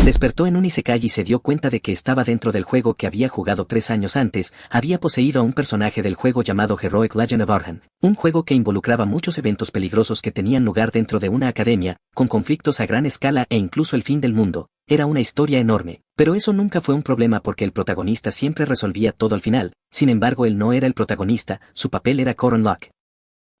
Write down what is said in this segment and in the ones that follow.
Despertó en un isekai y se dio cuenta de que estaba dentro del juego que había jugado 3 años antes. Había poseído a un personaje del juego llamado Heroic Legend of Arhan, un juego que involucraba muchos eventos peligrosos que tenían lugar dentro de una academia, con conflictos a gran escala e incluso el fin del mundo. Era una historia enorme, pero eso nunca fue un problema porque el protagonista siempre resolvía todo al final. Sin embargo, él no era el protagonista, su papel era Coron Locke,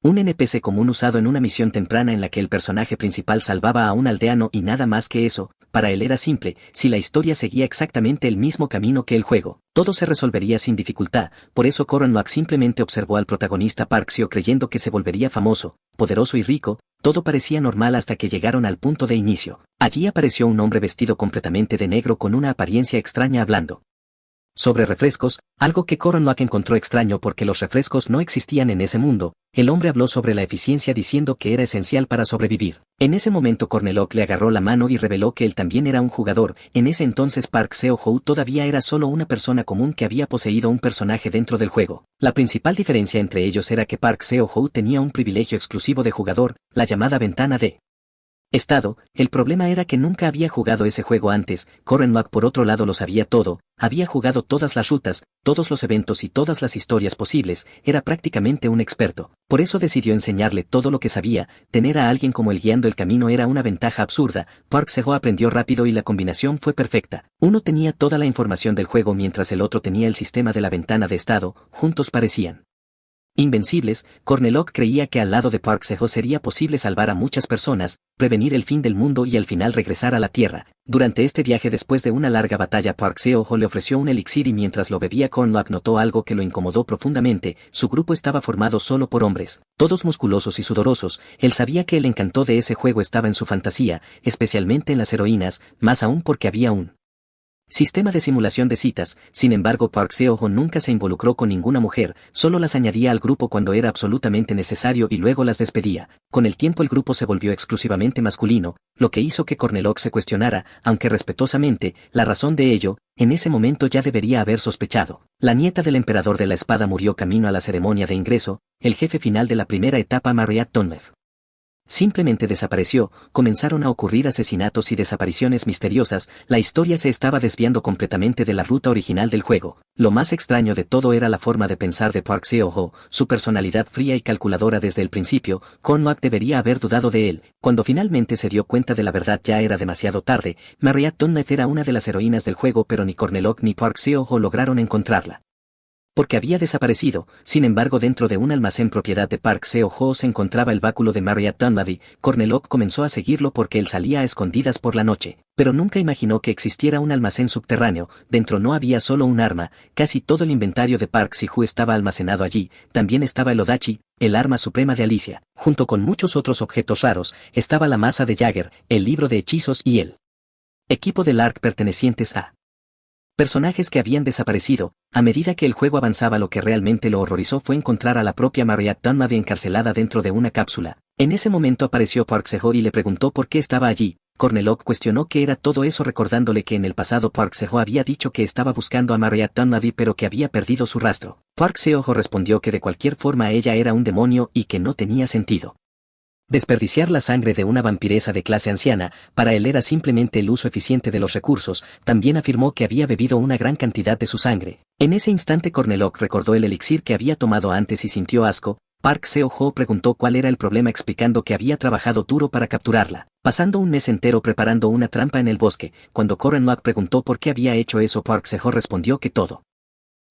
un NPC común usado en una misión temprana en la que el personaje principal salvaba a un aldeano y nada más que eso. Para él era simple, si la historia seguía exactamente el mismo camino que el juego, todo se resolvería sin dificultad. Por eso Coron Locke simplemente observó al protagonista Park Seo creyendo que se volvería famoso, poderoso y rico. Todo parecía normal hasta que llegaron al punto de inicio. Allí apareció un hombre vestido completamente de negro con una apariencia extraña hablando sobre refrescos, algo que Coron Locke encontró extraño porque los refrescos no existían en ese mundo. El hombre habló sobre la eficiencia diciendo que era esencial para sobrevivir. En ese momento Corneloc le agarró la mano y reveló que él también era un jugador. En ese entonces Park Seo-ho todavía era solo una persona común que había poseído un personaje dentro del juego. La principal diferencia entre ellos era que Park Seo-ho tenía un privilegio exclusivo de jugador, la llamada ventana de estado. El problema era que nunca había jugado ese juego antes. Coron Locke por otro lado lo sabía todo, había jugado todas las rutas, todos los eventos y todas las historias posibles, era prácticamente un experto. Por eso decidió enseñarle todo lo que sabía. Tener a alguien como él guiando el camino era una ventaja absurda. Park Seo aprendió rápido y la combinación fue perfecta. Uno tenía toda la información del juego mientras el otro tenía el sistema de la ventana de estado. Juntos parecían invencibles. Corneloc creía que al lado de Park Seo sería posible salvar a muchas personas, prevenir el fin del mundo y al final regresar a la Tierra. Durante este viaje después de una larga batalla Park Seo le ofreció un elixir y mientras lo bebía Corneloc notó algo que lo incomodó profundamente. Su grupo estaba formado solo por hombres, todos musculosos y sudorosos. Él sabía que el encanto de ese juego estaba en su fantasía, especialmente en las heroínas, más aún porque había un sistema de simulación de citas. Sin embargo, Park Seo-ho nunca se involucró con ninguna mujer, solo las añadía al grupo cuando era absolutamente necesario y luego las despedía. Con el tiempo el grupo se volvió exclusivamente masculino, lo que hizo que Corneloc se cuestionara, aunque respetuosamente, la razón de ello. En ese momento ya debería haber sospechado. La nieta del emperador de la espada murió camino a la ceremonia de ingreso. El jefe final de la primera etapa, Mariat Tonlev, simplemente desapareció. Comenzaron a ocurrir asesinatos y desapariciones misteriosas. La historia se estaba desviando completamente de la ruta original del juego. Lo más extraño de todo era la forma de pensar de Park Seo-ho, su personalidad fría y calculadora desde el principio. Corneloc debería haber dudado de él. Cuando finalmente se dio cuenta de la verdad ya era demasiado tarde. Mariat Tonlev era una de las heroínas del juego, pero ni Corneloc ni Park Seo-ho lograron encontrarla porque había desaparecido. Sin embargo, dentro de un almacén propiedad de Park Seo-ho se encontraba el báculo de Mariat Tonlev. Corneloc comenzó a seguirlo porque él salía a escondidas por la noche, pero nunca imaginó que existiera un almacén subterráneo. Dentro no había solo un arma, casi todo el inventario de Park Seo-ho estaba almacenado allí. También estaba el Odachi, el arma suprema de Alicia, junto con muchos otros objetos raros. Estaba la masa de Jagger, el libro de hechizos y el equipo del ARC pertenecientes a personajes que habían desaparecido. A medida que el juego avanzaba, lo que realmente lo horrorizó fue encontrar a la propia Mariat Tonlev encarcelada dentro de una cápsula. En ese momento apareció Park Seo y le preguntó por qué estaba allí. Corneloc cuestionó qué era todo eso, recordándole que en el pasado Park Seo había dicho que estaba buscando a Mariat Tonlev pero que había perdido su rastro. Park Seo respondió que de cualquier forma ella era un demonio y que no tenía sentido desperdiciar la sangre de una vampiresa de clase anciana. Para él era simplemente el uso eficiente de los recursos. También afirmó que había bebido una gran cantidad de su sangre. En ese instante Corneloc recordó el elixir que había tomado antes y sintió asco. Park Seo-ho preguntó cuál era el problema, explicando que había trabajado duro para capturarla, pasando un mes entero preparando una trampa en el bosque. Cuando Corneloc preguntó por qué había hecho eso, Park Seo respondió que todo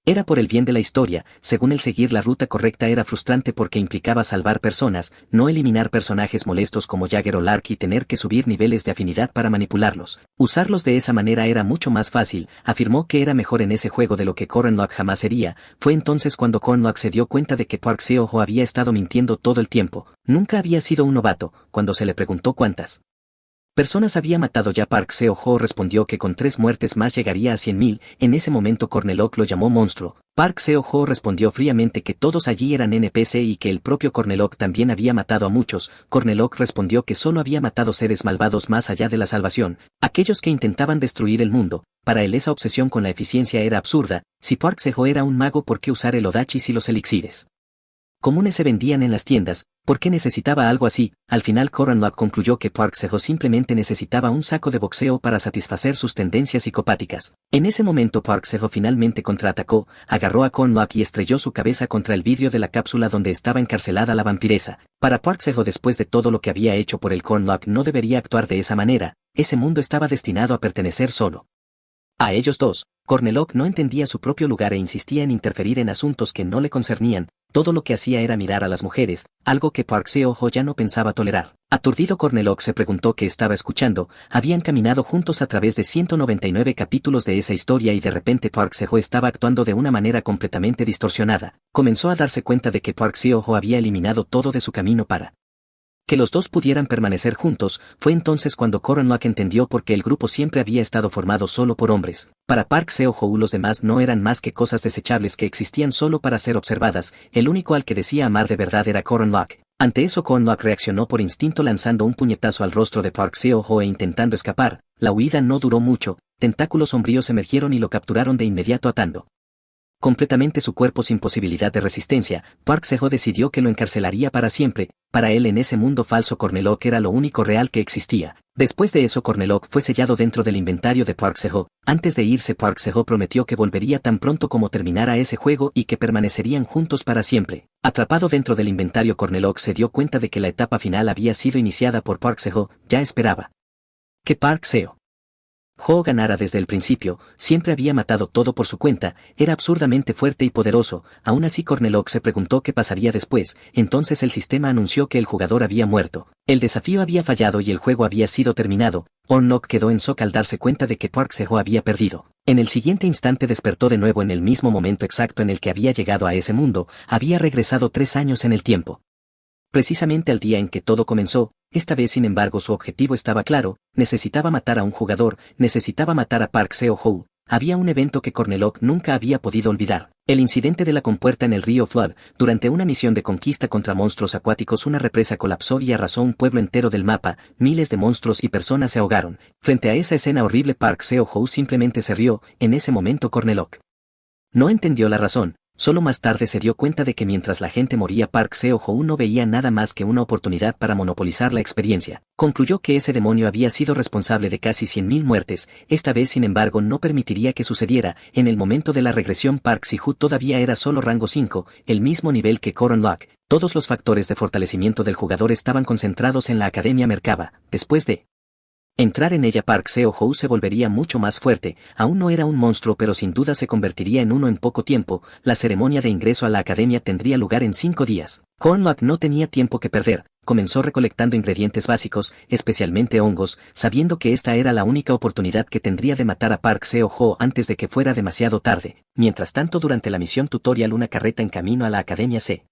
era por el bien de la historia. Según él, seguir la ruta correcta era frustrante porque implicaba salvar personas, no eliminar personajes molestos como Jagger o Lark y tener que subir niveles de afinidad para manipularlos. Usarlos de esa manera era mucho más fácil. Afirmó que era mejor en ese juego de lo que Corneloc jamás sería. Fue entonces cuando Corneloc se dio cuenta de que Park Seo-ho había estado mintiendo todo el tiempo. Nunca había sido un novato. Cuando se le preguntó cuántas personas había matado ya, Park Seo-ho respondió que con 3 muertes más llegaría a 100.000. En ese momento Corneloc lo llamó monstruo. Park Seo-ho respondió fríamente que todos allí eran NPC y que el propio Corneloc también había matado a muchos. Corneloc respondió que solo había matado seres malvados más allá de la salvación, aquellos que intentaban destruir el mundo. Para él esa obsesión con la eficiencia era absurda. Si Park Seo era un mago, ¿por qué usar el Odachi y los elixires? comunes se vendían en las tiendas. ¿Por qué necesitaba algo así? Al final Coronlock concluyó que Park Seo simplemente necesitaba un saco de boxeo para satisfacer sus tendencias psicopáticas. En ese momento Park Seo finalmente contraatacó, agarró a Coronlock y estrelló su cabeza contra el vidrio de la cápsula donde estaba encarcelada la vampiresa. Para Park Seo, después de todo lo que había hecho por el Coronlock, no debería actuar de esa manera. Ese mundo estaba destinado a pertenecer solo a ellos dos. Coronlock no entendía su propio lugar e insistía en interferir en asuntos que no le concernían. Todo lo que hacía era mirar a las mujeres, algo que Park Seo-ho ya no pensaba tolerar. Aturdido, Coronlock se preguntó qué estaba escuchando. Habían caminado juntos a través de 199 capítulos de esa historia y de repente Park Seo estaba actuando de una manera completamente distorsionada. Comenzó a darse cuenta de que Park Seo-ho había eliminado todo de su camino para que los dos pudieran permanecer juntos. Fue entonces cuando Coronlock entendió por qué el grupo siempre había estado formado solo por hombres. Para Park Seo-ho los demás no eran más que cosas desechables que existían solo para ser observadas. El único al que decía amar de verdad era Coronlock. Ante eso Coronlock reaccionó por instinto lanzando un puñetazo al rostro de Park Seo-ho e intentando escapar. La huida no duró mucho, tentáculos sombríos emergieron y lo capturaron de inmediato atando completamente su cuerpo sin posibilidad de resistencia. Park Seo decidió que lo encarcelaría para siempre. Para él, en ese mundo falso, Coronlock era lo único real que existía. Después de eso, Coronlock fue sellado dentro del inventario de Park Seo. Antes de irse, Park Seo prometió que volvería tan pronto como terminara ese juego y que permanecerían juntos para siempre. Atrapado dentro del inventario, Coronlock se dio cuenta de que la etapa final había sido iniciada por Park Seo. Ya esperaba que Park Seo ganara desde el principio. Siempre había matado todo por su cuenta, era absurdamente fuerte y poderoso. Aún así, Coronlock se preguntó qué pasaría después. Entonces el sistema anunció que el jugador había muerto. El desafío había fallado y el juego había sido terminado. Coronlock quedó en shock al darse cuenta de que Park Seo había perdido. En el siguiente instante despertó de nuevo en el mismo momento exacto en el que había llegado a ese mundo. Había regresado 3 años en el tiempo. Precisamente al día en que todo comenzó. Esta vez, sin embargo, su objetivo estaba claro: necesitaba matar a un jugador, necesitaba matar a Park Seo-ho. Había un evento que Coronlock nunca había podido olvidar. El incidente de la compuerta en el río Flood. Durante una misión de conquista contra monstruos acuáticos, una represa colapsó y arrasó un pueblo entero del mapa. Miles de monstruos y personas se ahogaron. Frente a esa escena horrible, Park Seo-ho simplemente se rió. En ese momento Coronlock no entendió la razón. Solo más tarde se dio cuenta de que mientras la gente moría, Park Seo-ho no veía nada más que una oportunidad para monopolizar la experiencia. Concluyó que ese demonio había sido responsable de casi 100.000 muertes. Esta vez, sin embargo, no permitiría que sucediera. En el momento de la regresión, Park Seo todavía era solo rango 5, el mismo nivel que Coronlock. Todos los factores de fortalecimiento del jugador estaban concentrados en la Academia Merkaba. Después de entrar en ella, Park Seo-ho se volvería mucho más fuerte. Aún no era un monstruo, pero sin duda se convertiría en uno en poco tiempo. La ceremonia de ingreso a la academia tendría lugar en 5 días. Coronlock no tenía tiempo que perder. Comenzó recolectando ingredientes básicos, especialmente hongos, sabiendo que esta era la única oportunidad que tendría de matar a Park Seo-ho antes de que fuera demasiado tarde. Mientras tanto, durante la misión tutorial, una carreta en camino a la academia se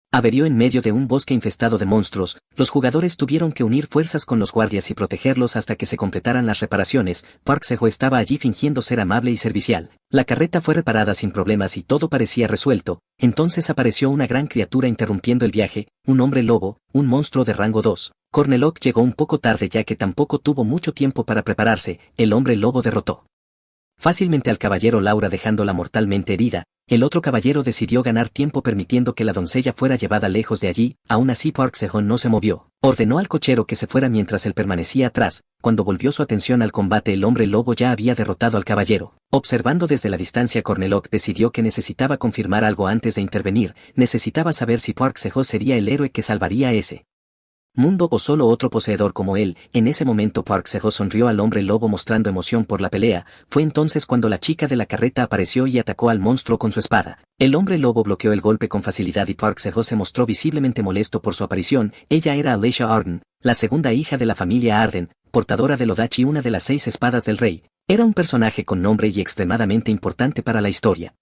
averió en medio de un bosque infestado de monstruos. Los jugadores tuvieron que unir fuerzas con los guardias y protegerlos hasta que se completaran las reparaciones. Park Seo estaba allí fingiendo ser amable y servicial. La carreta fue reparada sin problemas y todo parecía resuelto. Entonces apareció una gran criatura interrumpiendo el viaje, un hombre lobo, un monstruo de rango 2. Coronlock llegó un poco tarde ya que tampoco tuvo mucho tiempo para prepararse. El hombre lobo derrotó fácilmente al caballero Laura, dejándola mortalmente herida. El otro caballero decidió ganar tiempo permitiendo que la doncella fuera llevada lejos de allí. Aún así, Park Seo no se movió. Ordenó al cochero que se fuera mientras él permanecía atrás. Cuando volvió su atención al combate, el hombre lobo ya había derrotado al caballero. Observando desde la distancia, Coronlock decidió que necesitaba confirmar algo antes de intervenir. Necesitaba saber si Park Seo sería el héroe que salvaría a ese mundo o solo otro poseedor como él. En ese momento Park Seo sonrió al hombre lobo mostrando emoción por la pelea. Fue entonces cuando la chica de la carreta apareció y atacó al monstruo con su espada. El hombre lobo bloqueó el golpe con facilidad y Park Seo se mostró visiblemente molesto por su aparición. Ella era Alicia Arden, la segunda hija de la familia Arden, portadora del Odachi, una de las 6 espadas del rey. Era un personaje con nombre y extremadamente importante para la historia.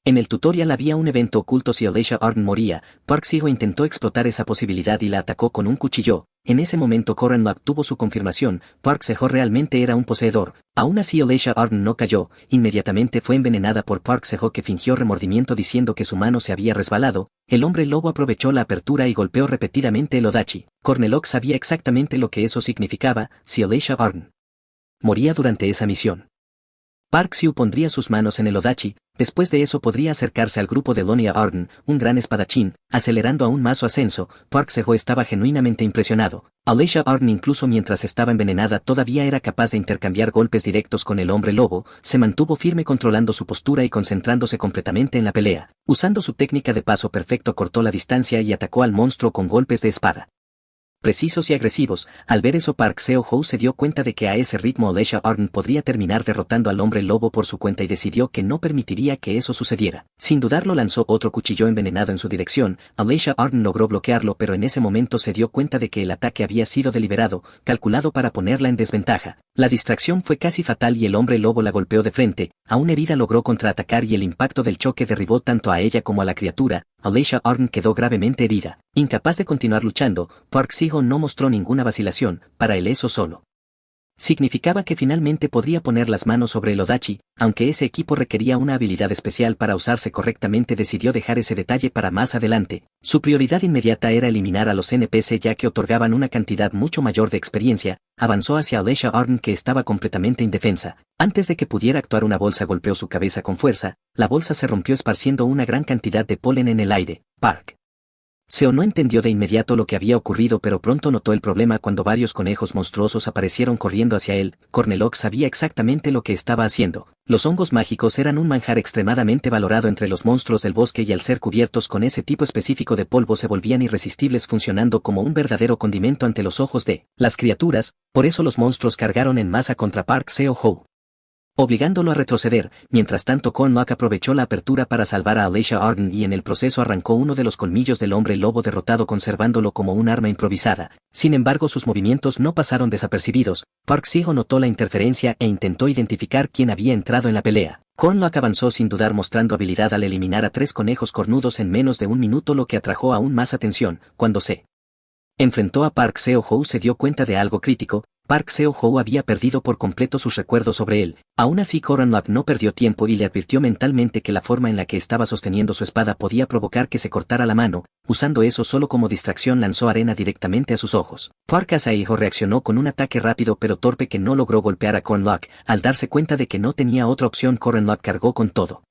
En el tutorial había un evento oculto si Alicia Arden moría. Park Seo intentó explotar esa posibilidad y la atacó con un cuchillo. En ese momento Coronlock tuvo su confirmación. Park Seo realmente era un poseedor. Aún así, Alicia Arden no cayó. Inmediatamente fue envenenada por Park Seo, que fingió remordimiento diciendo que su mano se había resbalado. El hombre lobo aprovechó la apertura y golpeó repetidamente el Odachi. Coronlock sabía exactamente lo que eso significaba. Si Alicia Arden moría durante esa misión, Park Seo pondría sus manos en el Odachi. Después de eso podría acercarse al grupo de Lonia Arden, un gran espadachín, acelerando aún más su ascenso. Park Seo estaba genuinamente impresionado. Alicia Arden incluso mientras estaba envenenada todavía era capaz de intercambiar golpes directos con el hombre lobo, se mantuvo firme controlando su postura y concentrándose completamente en la pelea. Usando su técnica de paso perfecto cortó la distancia y atacó al monstruo con golpes de espada precisos y agresivos. Al ver eso Park Seo-ho se dio cuenta de que a ese ritmo Alicia Arden podría terminar derrotando al hombre lobo por su cuenta y decidió que no permitiría que eso sucediera. Sin dudarlo lanzó otro cuchillo envenenado en su dirección. Alicia Arden logró bloquearlo, pero en ese momento se dio cuenta de que el ataque había sido deliberado, calculado para ponerla en desventaja. La distracción fue casi fatal y el hombre lobo la golpeó de frente. Aún herida logró contraatacar y el impacto del choque derribó tanto a ella como a la criatura. Alicia Arden quedó gravemente herida. Incapaz de continuar luchando, Park Seo no mostró ninguna vacilación. Para él eso solo significaba que finalmente podría poner las manos sobre el Odachi. Aunque ese equipo requería una habilidad especial para usarse correctamente, decidió dejar ese detalle para más adelante. Su prioridad inmediata era eliminar a los NPC ya que otorgaban una cantidad mucho mayor de experiencia. Avanzó hacia Alicia Arden que estaba completamente indefensa. Antes de que pudiera actuar una bolsa golpeó su cabeza con fuerza, la bolsa se rompió esparciendo una gran cantidad de polen en el aire. Park Seo no entendió de inmediato lo que había ocurrido, pero pronto notó el problema cuando varios conejos monstruosos aparecieron corriendo hacia él. Corneloc sabía exactamente lo que estaba haciendo. Los hongos mágicos eran un manjar extremadamente valorado entre los monstruos del bosque y al ser cubiertos con ese tipo específico de polvo se volvían irresistibles, funcionando como un verdadero condimento ante los ojos de las criaturas. Por eso los monstruos cargaron en masa contra Park Seo-ho, obligándolo a retroceder. Mientras tanto Cornlock aprovechó la apertura para salvar a Alicia Arden y en el proceso arrancó uno de los colmillos del hombre lobo derrotado conservándolo como un arma improvisada. Sin embargo sus movimientos no pasaron desapercibidos. Park Seo notó la interferencia e intentó identificar quién había entrado en la pelea. Cornlock avanzó sin dudar mostrando habilidad al eliminar a 3 conejos cornudos en menos de un minuto, lo que atrajo aún más atención. Cuando se enfrentó a Park Seo-ho se dio cuenta de algo crítico. Park Seo-ho había perdido por completo sus recuerdos sobre él. Aún así Cornlock no perdió tiempo y le advirtió mentalmente que la forma en la que estaba sosteniendo su espada podía provocar que se cortara la mano. Usando eso solo como distracción lanzó arena directamente a sus ojos. Park Seo reaccionó con un ataque rápido pero torpe que no logró golpear a Cornlock. Al darse cuenta de que no tenía otra opción, Cornlock cargó con todo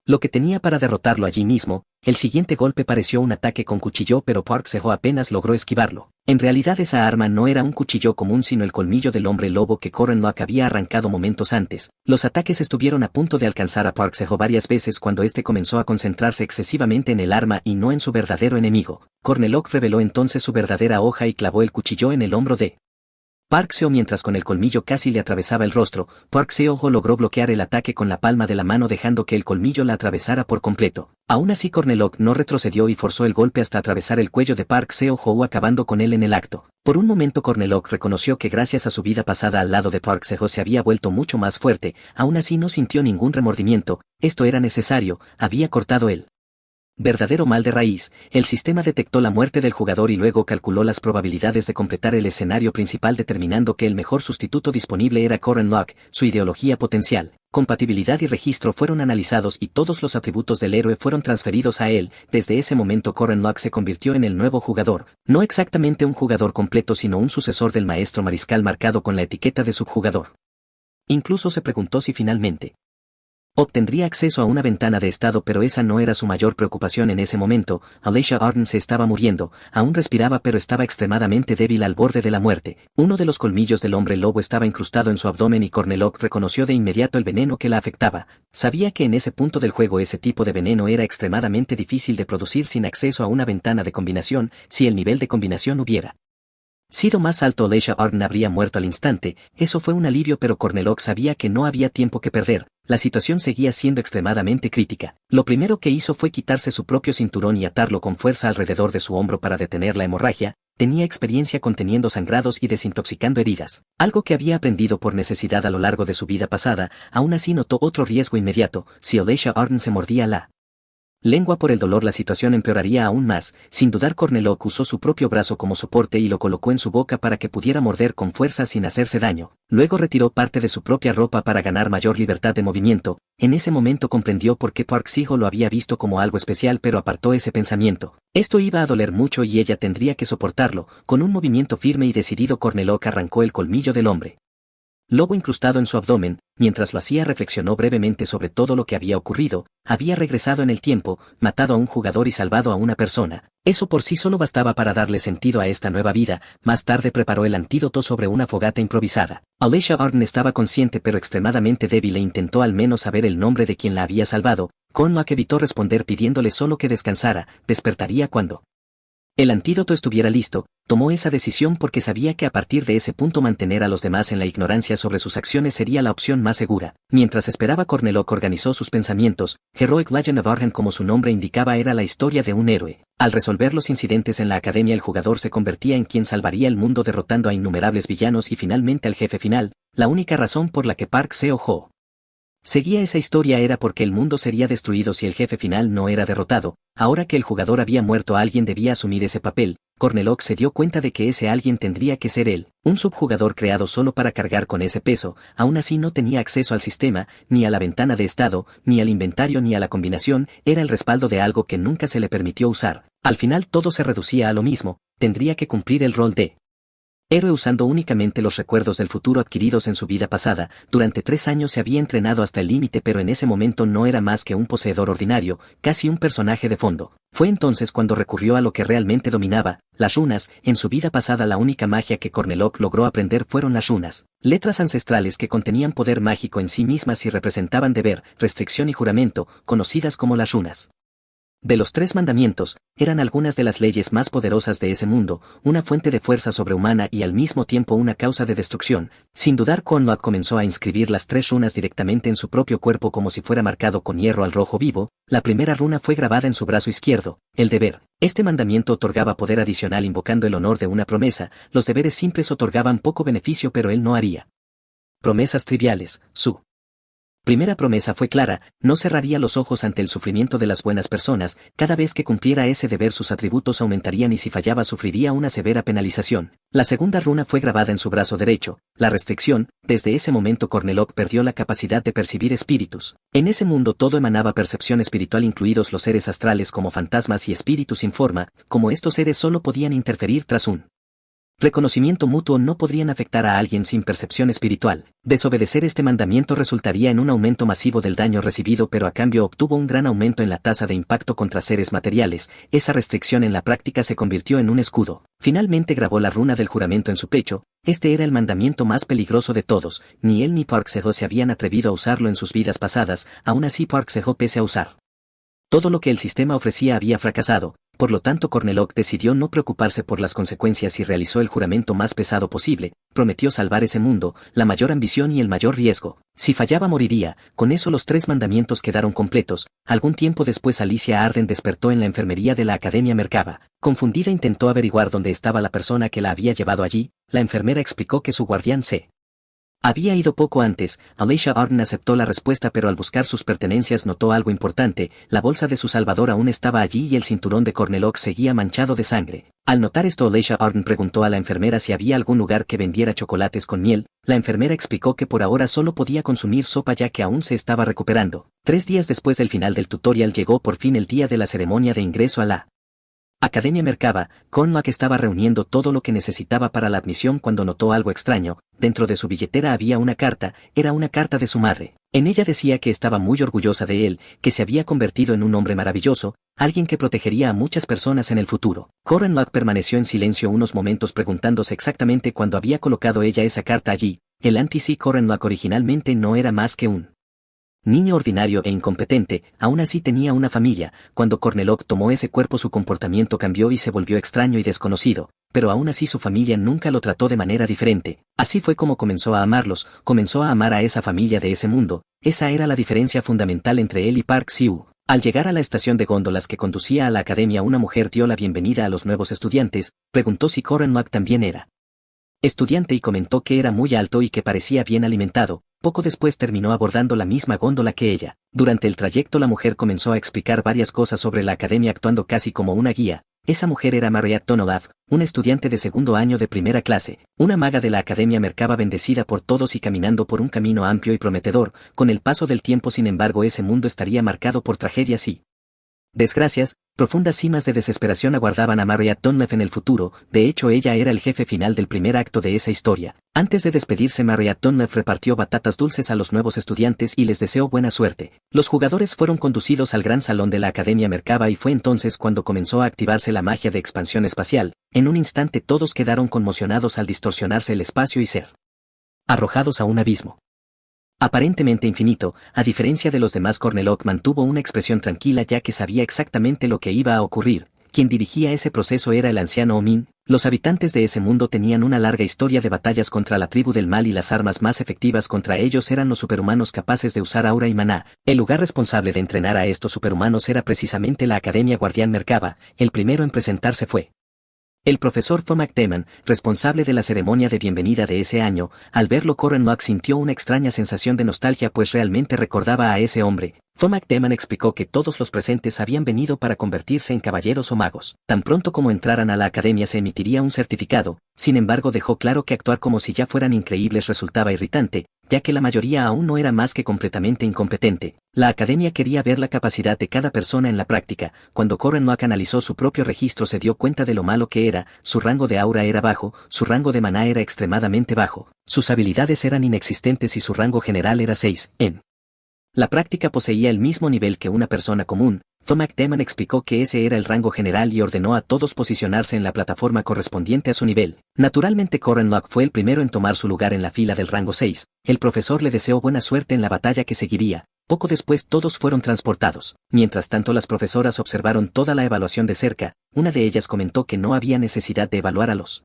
lo que tenía para derrotarlo allí mismo. El siguiente golpe pareció un ataque con cuchillo, pero Park Seo apenas logró esquivarlo. En realidad esa arma no era un cuchillo común sino el colmillo del hombre lobo que Cornlock había arrancado momentos antes. Los ataques estuvieron a punto de alcanzar a Park Seo varias veces cuando este comenzó a concentrarse excesivamente en el arma y no en su verdadero enemigo. Cornlock reveló entonces su verdadera hoja y clavó el cuchillo en el hombro de Park Seo mientras con el colmillo casi le atravesaba el rostro. Park Seo logró bloquear el ataque con la palma de la mano dejando que el colmillo la atravesara por completo. Aún así Cornlock no retrocedió y forzó el golpe hasta atravesar el cuello de Park Seo acabando con él en el acto. Por un momento Cornlock reconoció que gracias a su vida pasada al lado de Park Seo se había vuelto mucho más fuerte. Aún así no sintió ningún remordimiento. Esto era necesario, había cortado él verdadero mal de raíz. El sistema detectó la muerte del jugador y luego calculó las probabilidades de completar el escenario principal determinando que el mejor sustituto disponible era Cornlock. Su ideología potencial, compatibilidad y registro fueron analizados y todos los atributos del héroe fueron transferidos a él. Desde ese momento Cornlock se convirtió en el nuevo jugador, no exactamente un jugador completo sino un sucesor del maestro mariscal marcado con la etiqueta de subjugador. Incluso se preguntó si finalmente obtendría acceso a una ventana de estado, pero esa no era su mayor preocupación en ese momento. Alicia Arden se estaba muriendo, aún respiraba pero estaba extremadamente débil al borde de la muerte. Uno de los colmillos del hombre lobo estaba incrustado en su abdomen y Cornlock reconoció de inmediato el veneno que la afectaba. Sabía que en ese punto del juego ese tipo de veneno era extremadamente difícil de producir sin acceso a una ventana de combinación. Si el nivel de combinación hubiera sido más alto, Alicia Arden habría muerto al instante. Eso fue un alivio, pero Cornlock sabía que no había tiempo que perder. La situación seguía siendo extremadamente crítica. Lo primero que hizo fue quitarse su propio cinturón y atarlo con fuerza alrededor de su hombro para detener la hemorragia. Tenía experiencia conteniendo sangrados y desintoxicando heridas, algo que había aprendido por necesidad a lo largo de su vida pasada. Aún así notó otro riesgo inmediato. Si Alicia Arden se mordía la lengua por el dolor, la situación empeoraría aún más. Sin dudar Cornlock usó su propio brazo como soporte y lo colocó en su boca para que pudiera morder con fuerza sin hacerse daño. Luego retiró parte de su propia ropa para ganar mayor libertad de movimiento. En ese momento comprendió por qué Park Seo lo había visto como algo especial, pero apartó ese pensamiento. Esto iba a doler mucho y ella tendría que soportarlo. Con un movimiento firme y decidido Cornlock arrancó el colmillo del hombre lobo incrustado en su abdomen, mientras lo hacía reflexionó brevemente sobre todo lo que había ocurrido, había regresado en el tiempo, matado a un jugador y salvado a una persona. Eso por sí solo bastaba para darle sentido a esta nueva vida. Más tarde preparó el antídoto sobre una fogata improvisada. Alicia Arden estaba consciente pero extremadamente débil e intentó al menos saber el nombre de quien la había salvado. Cornlock evitó responder pidiéndole solo que descansara, despertaría cuando el antídoto estuviera listo. Tomó esa decisión porque sabía que a partir de ese punto mantener a los demás en la ignorancia sobre sus acciones sería la opción más segura. Mientras esperaba, Cornlock organizó sus pensamientos. Heroic Legend of Arden, como su nombre indicaba, era la historia de un héroe. Al resolver los incidentes en la academia, el jugador se convertía en quien salvaría el mundo derrotando a innumerables villanos y finalmente al jefe final. La única razón por la que Park Seo-ho seguía esa historia era porque el mundo sería destruido si el jefe final no era derrotado. Ahora que el jugador había muerto, alguien debía asumir ese papel. Cornlock se dio cuenta de que ese alguien tendría que ser él, un subjugador creado solo para cargar con ese peso. Aún así no tenía acceso al sistema, ni a la ventana de estado, ni al inventario ni a la combinación. Era el respaldo de algo que nunca se le permitió usar. Al final todo se reducía a lo mismo, tendría que cumplir el rol de héroe usando únicamente los recuerdos del futuro adquiridos en su vida pasada. Durante 3 años se había entrenado hasta el límite, pero en ese momento no era más que un poseedor ordinario, casi un personaje de fondo. Fue entonces cuando recurrió a lo que realmente dominaba, las runas. En su vida pasada la única magia que Cornlock logró aprender fueron las runas, letras ancestrales que contenían poder mágico en sí mismas y representaban deber, restricción y juramento, conocidas como las runas de los 3 mandamientos. Eran algunas de las leyes más poderosas de ese mundo, una fuente de fuerza sobrehumana y al mismo tiempo una causa de destrucción. Sin dudar, Cornlock comenzó a inscribir las 3 runas directamente en su propio cuerpo como si fuera marcado con hierro al rojo vivo. La primera runa fue grabada en su brazo izquierdo, el deber. Este mandamiento otorgaba poder adicional invocando el honor de una promesa. Los deberes simples otorgaban poco beneficio, pero él no haría promesas triviales. Su primera promesa fue clara: no cerraría los ojos ante el sufrimiento de las buenas personas. Cada vez que cumpliera ese deber sus atributos aumentarían y si fallaba sufriría una severa penalización. La segunda runa fue grabada en su brazo derecho, la restricción. Desde ese momento Cornlock perdió la capacidad de percibir espíritus. En ese mundo todo emanaba percepción espiritual, incluidos los seres astrales como fantasmas y espíritus sin forma. Como estos seres solo podían interferir tras un reconocimiento mutuo, no podrían afectar a alguien sin percepción espiritual. Desobedecer este mandamiento resultaría en un aumento masivo del daño recibido, pero a cambio obtuvo un gran aumento en la tasa de impacto contra seres materiales. Esa restricción en la práctica se convirtió en un escudo. Finalmente grabó la runa del juramento en su pecho. Este era el mandamiento más peligroso de todos. Ni él ni Park Seo se habían atrevido a usarlo en sus vidas pasadas. Aún así Park Seo, pese a usar todo lo que el sistema ofrecía, había fracasado. Por lo tanto, Cornlock decidió no preocuparse por las consecuencias y realizó el juramento más pesado posible. Prometió salvar ese mundo, la mayor ambición y el mayor riesgo. Si fallaba moriría. Con eso los 3 mandamientos quedaron completos. Algún tiempo después Alicia Arden despertó en la enfermería de la Academia Merkaba. Confundida intentó averiguar dónde estaba la persona que la había llevado allí. La enfermera explicó que su guardián se había ido poco antes. Alicia Arden aceptó la respuesta, pero al buscar sus pertenencias notó algo importante: la bolsa de su salvador aún estaba allí y el cinturón de Cornlock seguía manchado de sangre. Al notar esto, Alicia Arden preguntó a la enfermera si había algún lugar que vendiera chocolates con miel. La enfermera explicó que por ahora solo podía consumir sopa ya que aún se estaba recuperando. 3 días después del final del tutorial llegó por fin el día de la ceremonia de ingreso a la Academia Merkaba. Cornlock estaba reuniendo todo lo que necesitaba para la admisión cuando notó algo extraño. Dentro de su billetera había una carta. Era una carta de su madre. En ella decía que estaba muy orgullosa de él, que se había convertido en un hombre maravilloso, alguien que protegería a muchas personas en el futuro. Cornlock permaneció en silencio unos momentos preguntándose exactamente cuándo había colocado ella esa carta allí. El anti-C Cornlock originalmente no era más que un niño ordinario e incompetente. Aún así tenía una familia. Cuando Cornlock tomó ese cuerpo su comportamiento cambió y se volvió extraño y desconocido, pero aún así su familia nunca lo trató de manera diferente. Así fue como comenzó a amarlos, comenzó a amar a esa familia de ese mundo. Esa era la diferencia fundamental entre él y Park Seo. Al llegar a la estación de góndolas que conducía a la academia, una mujer dio la bienvenida a los nuevos estudiantes. Preguntó si Cornlock también era estudiante y comentó que era muy alto y que parecía bien alimentado. Poco después terminó abordando la misma góndola que ella. Durante el trayecto la mujer comenzó a explicar varias cosas sobre la academia, actuando casi como una guía. Esa mujer era Mariette Tonolav, una estudiante de 2º año de primera clase, una maga de la Academia Merkaba bendecida por todos y caminando por un camino amplio y prometedor. Con el paso del tiempo, sin embargo, ese mundo estaría marcado por tragedias y Desgracias, profundas cimas de desesperación aguardaban a Marriott Dunlap en el futuro, de hecho ella era el jefe final del primer acto de esa historia. Antes de despedirse Marriott Dunlap repartió batatas dulces a los nuevos estudiantes y les deseó buena suerte. Los jugadores fueron conducidos al gran salón de la Academia Merkaba y fue entonces cuando comenzó a activarse la magia de expansión espacial. En un instante todos quedaron conmocionados al distorsionarse el espacio y ser arrojados a un abismo aparentemente infinito. A diferencia de los demás, Corneloc mantuvo una expresión tranquila ya que sabía exactamente lo que iba a ocurrir. Quien dirigía ese proceso era el anciano Omin. Los habitantes de ese mundo tenían una larga historia de batallas contra la tribu del mal y las armas más efectivas contra ellos eran los superhumanos capaces de usar aura y maná. El lugar responsable de entrenar a estos superhumanos era precisamente la Academia Guardián Merkaba. El primero en presentarse fue el profesor Fomak Teman, responsable de la ceremonia de bienvenida de ese año. Al verlo Corranlock sintió una extraña sensación de nostalgia pues realmente recordaba a ese hombre. Fomak Teman explicó que todos los presentes habían venido para convertirse en caballeros o magos. Tan pronto como entraran a la academia se emitiría un certificado, sin embargo dejó claro que actuar como si ya fueran increíbles resultaba irritante, ya que la mayoría aún no era más que completamente incompetente. La academia quería ver la capacidad de cada persona en la práctica. Cuando Corranlock analizó su propio registro se dio cuenta de lo malo que era. Su rango de aura era bajo, su rango de maná era extremadamente bajo, sus habilidades eran inexistentes y su rango general era 6. En la práctica poseía el mismo nivel que una persona común. Fomak Teman explicó que ese era el rango general y ordenó a todos posicionarse en la plataforma correspondiente a su nivel. Naturalmente Corranlock fue el primero en tomar su lugar en la fila del rango 6. El profesor le deseó buena suerte en la batalla que seguiría. Poco después todos fueron transportados. Mientras tanto las profesoras observaron toda la evaluación de cerca. Una de ellas comentó que no había necesidad de evaluar a los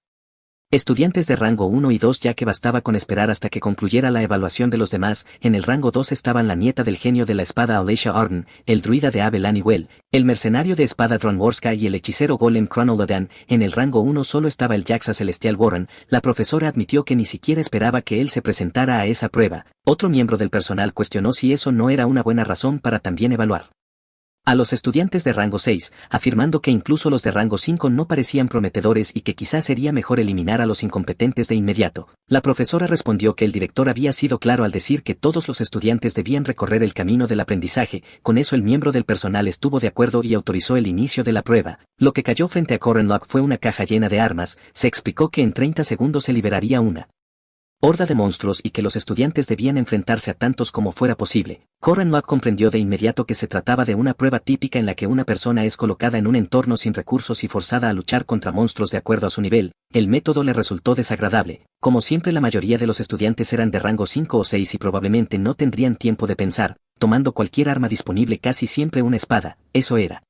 estudiantes de rango 1 y 2 ya que bastaba con esperar hasta que concluyera la evaluación de los demás. En el rango 2 estaban la nieta del genio de la espada Alicia Arden, el druida de Abel Aniwell, el mercenario de espada Dronworska y el hechicero golem Chronolodan. En el rango 1 solo estaba el Jaxa Celestial Warren. La profesora admitió que ni siquiera esperaba que él se presentara a esa prueba. Otro miembro del personal cuestionó si eso no era una buena razón para también evaluar a los estudiantes de rango 6, afirmando que incluso los de rango 5 no parecían prometedores y que quizás sería mejor eliminar a los incompetentes de inmediato. La profesora respondió que el director había sido claro al decir que todos los estudiantes debían recorrer el camino del aprendizaje. Con eso el miembro del personal estuvo de acuerdo y autorizó el inicio de la prueba. Lo que cayó frente a Corranlock fue una caja llena de armas. Se explicó que en 30 segundos se liberaría una horda de monstruos y que los estudiantes debían enfrentarse a tantos como fuera posible. Corranlock comprendió de inmediato que se trataba de una prueba típica en la que una persona es colocada en un entorno sin recursos y forzada a luchar contra monstruos de acuerdo a su nivel. El método le resultó desagradable. Como siempre la mayoría de los estudiantes eran de rango 5 o 6 y probablemente no tendrían tiempo de pensar, tomando cualquier arma disponible, casi siempre una espada. Eso era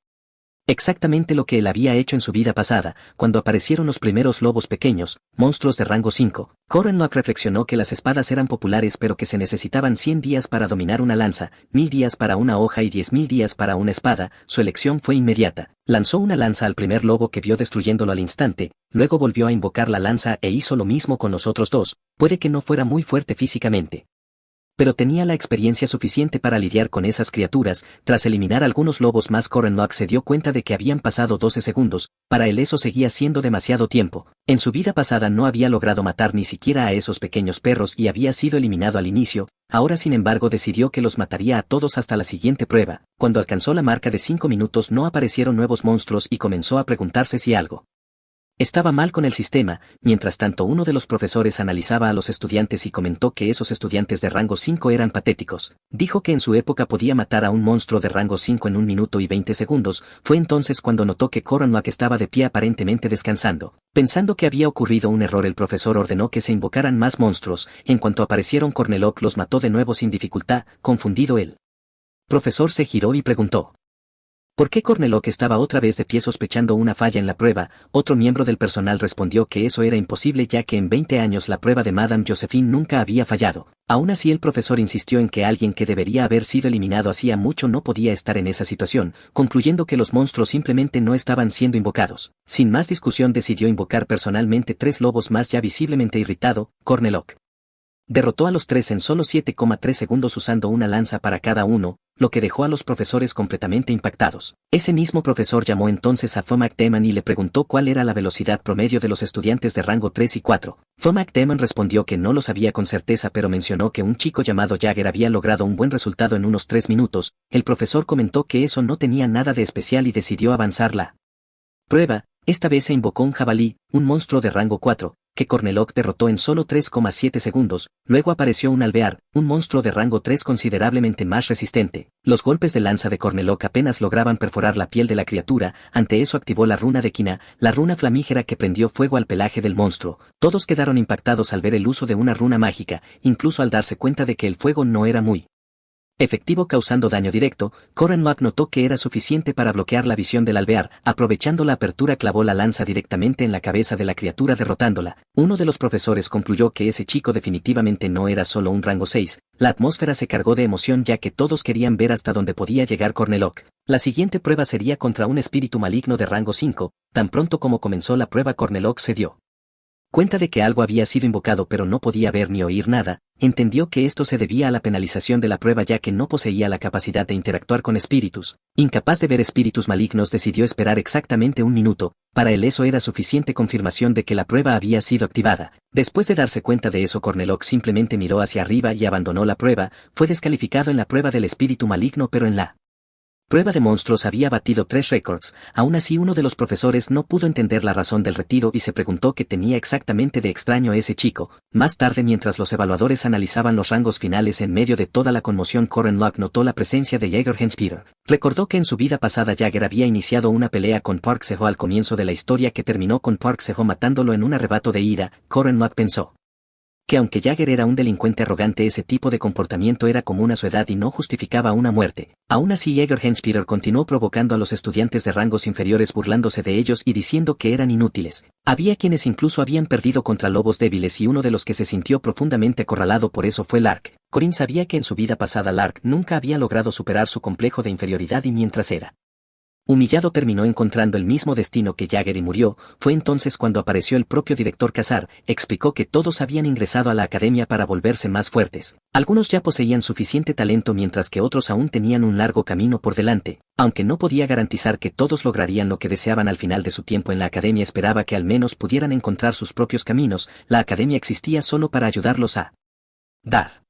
exactamente lo que él había hecho en su vida pasada. Cuando aparecieron los primeros lobos pequeños, monstruos de rango 5, Corranlock reflexionó que las espadas eran populares pero que se necesitaban 100 días para dominar una lanza, 1000 días para una hoja y 10.000 días para una espada. Su elección fue inmediata. Lanzó una lanza al primer lobo que vio destruyéndolo al instante, luego volvió a invocar la lanza e hizo lo mismo con los otros dos. Puede que no fuera muy fuerte físicamente, pero tenía la experiencia suficiente para lidiar con esas criaturas. Tras eliminar algunos lobos más, Corranlock se dio cuenta de que habían pasado 12 segundos, para él eso seguía siendo demasiado tiempo. En su vida pasada no había logrado matar ni siquiera a esos pequeños perros y había sido eliminado al inicio. Ahora sin embargo decidió que los mataría a todos hasta la siguiente prueba. Cuando alcanzó la marca de 5 minutos no aparecieron nuevos monstruos y comenzó a preguntarse si algo estaba mal con el sistema. Mientras tanto uno de los profesores analizaba a los estudiantes y comentó que esos estudiantes de rango 5 eran patéticos. Dijo que en su época podía matar a un monstruo de rango 5 en 1 minuto y 20 segundos. Fue entonces cuando notó que Corranlock estaba de pie aparentemente descansando. Pensando que había ocurrido un error, el profesor ordenó que se invocaran más monstruos. En cuanto aparecieron, Corneloc los mató de nuevo sin dificultad. Confundido, el profesor se giró y preguntó ¿por qué Corneloc estaba otra vez de pie sospechando una falla en la prueba? Otro miembro del personal respondió que eso era imposible ya que en 20 años la prueba de Madame Josephine nunca había fallado. Aún así el profesor insistió en que alguien que debería haber sido eliminado hacía mucho no podía estar en esa situación, concluyendo que los monstruos simplemente no estaban siendo invocados. Sin más discusión decidió invocar personalmente 3 lobos más. Ya visiblemente irritado, Corneloc Derrotó a los tres en solo 7,3 segundos usando una lanza para cada uno, lo que dejó a los profesores completamente impactados. Ese mismo profesor llamó entonces a Fomac Demon y le preguntó cuál era la velocidad promedio de los estudiantes de rango 3 y 4. Fomac Demon respondió que no lo sabía con certeza, pero mencionó que un chico llamado Jagger había logrado un buen resultado en unos 3 minutos. El profesor comentó que eso no tenía nada de especial y decidió avanzar la prueba. Esta vez se invocó un jabalí, un monstruo de rango 4, que Corneloc derrotó en solo 3,7 segundos. Luego apareció un alvear, un monstruo de rango 3 considerablemente más resistente. Los golpes de lanza de Corneloc apenas lograban perforar la piel de la criatura. Ante eso activó la runa de Quina, la runa flamígera que prendió fuego al pelaje del monstruo. Todos quedaron impactados al ver el uso de una runa mágica, incluso al darse cuenta de que el fuego no era muy efectivo causando daño directo. Corneloc notó que era suficiente para bloquear la visión del alvear. Aprovechando la apertura, clavó la lanza directamente en la cabeza de la criatura derrotándola. Uno de los profesores concluyó que ese chico definitivamente no era solo un rango 6. La atmósfera se cargó de emoción ya que todos querían ver hasta dónde podía llegar Corneloc. La siguiente prueba sería contra un espíritu maligno de rango 5. Tan pronto como comenzó la prueba, Corneloc se dio cuenta de que algo había sido invocado pero no podía ver ni oír nada. Entendió que esto se debía a la penalización de la prueba ya que no poseía la capacidad de interactuar con espíritus. Incapaz de ver espíritus malignos, decidió esperar exactamente un minuto. Para él eso era suficiente confirmación de que la prueba había sido activada. Después de darse cuenta de eso, Corneloc simplemente miró hacia arriba y abandonó la prueba. Fue descalificado en la prueba del espíritu maligno, pero en la prueba de monstruos había batido 3 récords. Aún así, uno de los profesores no pudo entender la razón del retiro y se preguntó qué tenía exactamente de extraño ese chico. Más tarde, mientras los evaluadores analizaban los rangos finales en medio de toda la conmoción, Corneloc notó la presencia de Jäger Henspeter. Recordó que en su vida pasada Jagger había iniciado una pelea con Park Seo al comienzo de la historia que terminó con Park Seo matándolo en un arrebato de ira. Corneloc pensó que aunque Jagger era un delincuente arrogante, ese tipo de comportamiento era común a su edad y no justificaba una muerte. Aún así, Jäger Henspeter continuó provocando a los estudiantes de rangos inferiores, burlándose de ellos y diciendo que eran inútiles. Había quienes incluso habían perdido contra lobos débiles y uno de los que se sintió profundamente acorralado por eso fue Lark. Corinne sabía que en su vida pasada Lark nunca había logrado superar su complejo de inferioridad y mientras era humillado terminó encontrando el mismo destino que Jagger y murió. Fue entonces cuando apareció el propio director Kazar. Explicó que todos habían ingresado a la academia para volverse más fuertes. Algunos ya poseían suficiente talento mientras que otros aún tenían un largo camino por delante. Aunque no podía garantizar que todos lograrían lo que deseaban al final de su tiempo en la academia, esperaba que al menos pudieran encontrar sus propios caminos. La academia existía solo para ayudarlos a dar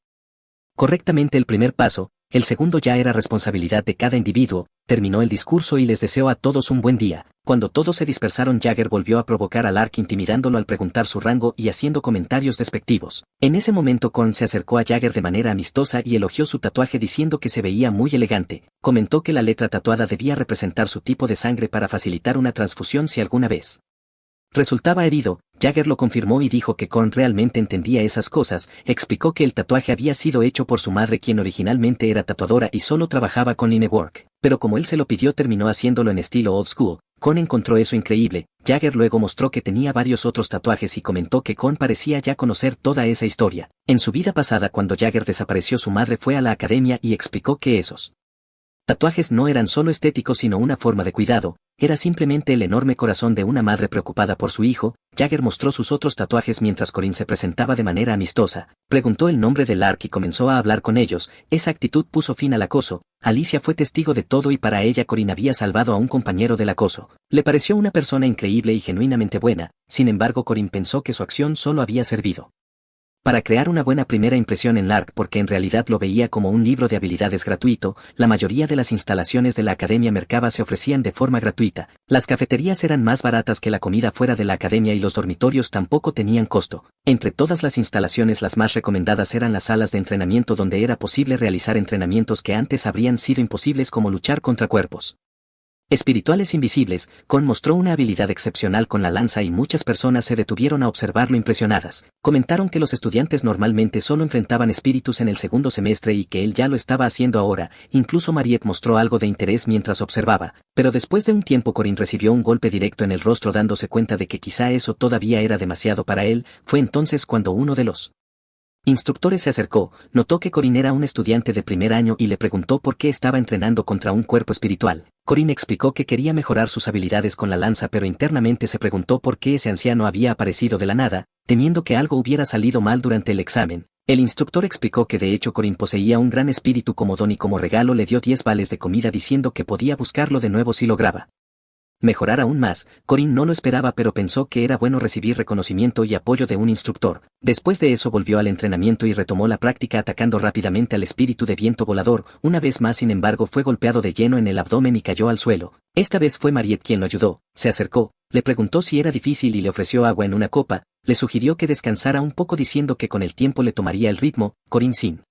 correctamente el primer paso. El segundo ya era responsabilidad de cada individuo. Terminó el discurso y les deseó a todos un buen día. Cuando todos se dispersaron, Jagger volvió a provocar a Lark intimidándolo al preguntar su rango y haciendo comentarios despectivos. En ese momento Korn se acercó a Jagger de manera amistosa y elogió su tatuaje diciendo que se veía muy elegante. Comentó que la letra tatuada debía representar su tipo de sangre para facilitar una transfusión si alguna vez resultaba herido. Jagger lo confirmó y dijo que Korn realmente entendía esas cosas. Explicó que el tatuaje había sido hecho por su madre, quien originalmente era tatuadora y solo trabajaba con linework, pero como él se lo pidió terminó haciéndolo en estilo old school. Korn encontró eso increíble. Jagger luego mostró que tenía varios otros tatuajes y comentó que Korn parecía ya conocer toda esa historia. En su vida pasada, cuando Jagger desapareció, su madre fue a la academia y explicó que esos tatuajes no eran solo estéticos sino una forma de cuidado. Era simplemente el enorme corazón de una madre preocupada por su hijo. Jagger mostró sus otros tatuajes mientras Corinne se presentaba de manera amistosa. Preguntó el nombre de Lark y comenzó a hablar con ellos. Esa actitud puso fin al acoso. Alicia fue testigo de todo y para ella Corinne había salvado a un compañero del acoso. Le pareció una persona increíble y genuinamente buena. Sin embargo, Corinne pensó que su acción solo había servido para crear una buena primera impresión en Lark, porque en realidad lo veía como un libro de habilidades gratuito. La mayoría de las instalaciones de la Academia Merkaba se ofrecían de forma gratuita. Las cafeterías eran más baratas que la comida fuera de la academia y los dormitorios tampoco tenían costo. Entre todas las instalaciones, las más recomendadas eran las salas de entrenamiento, donde era posible realizar entrenamientos que antes habrían sido imposibles, como luchar contra cuerpos espirituales invisibles. Korn mostró una habilidad excepcional con la lanza y muchas personas se detuvieron a observarlo impresionadas. Comentaron que los estudiantes normalmente solo enfrentaban espíritus en el segundo semestre y que él ya lo estaba haciendo ahora. Incluso Mariette mostró algo de interés mientras observaba, pero después de un tiempo Corinne recibió un golpe directo en el rostro, dándose cuenta de que quizá eso todavía era demasiado para él. Fue entonces cuando uno de los instructores se acercó, notó que Corinne era un estudiante de primer año y le preguntó por qué estaba entrenando contra un cuerpo espiritual. Corinne explicó que quería mejorar sus habilidades con la lanza, pero internamente se preguntó por qué ese anciano había aparecido de la nada, temiendo que algo hubiera salido mal durante el examen. El instructor explicó que de hecho Corin poseía un gran espíritu como don y como regalo le dio 10 vales de comida diciendo que podía buscarlo de nuevo si lograba mejorar aún más. Corin no lo esperaba pero pensó que era bueno recibir reconocimiento y apoyo de un instructor. Después de eso volvió al entrenamiento y retomó la práctica atacando rápidamente al espíritu de viento volador. Una vez más sin embargo fue golpeado de lleno en el abdomen y cayó al suelo. Esta vez fue Mariette quien lo ayudó, se acercó, le preguntó si era difícil y le ofreció agua en una copa, le sugirió que descansara un poco diciendo que con el tiempo le tomaría el ritmo. Corin sin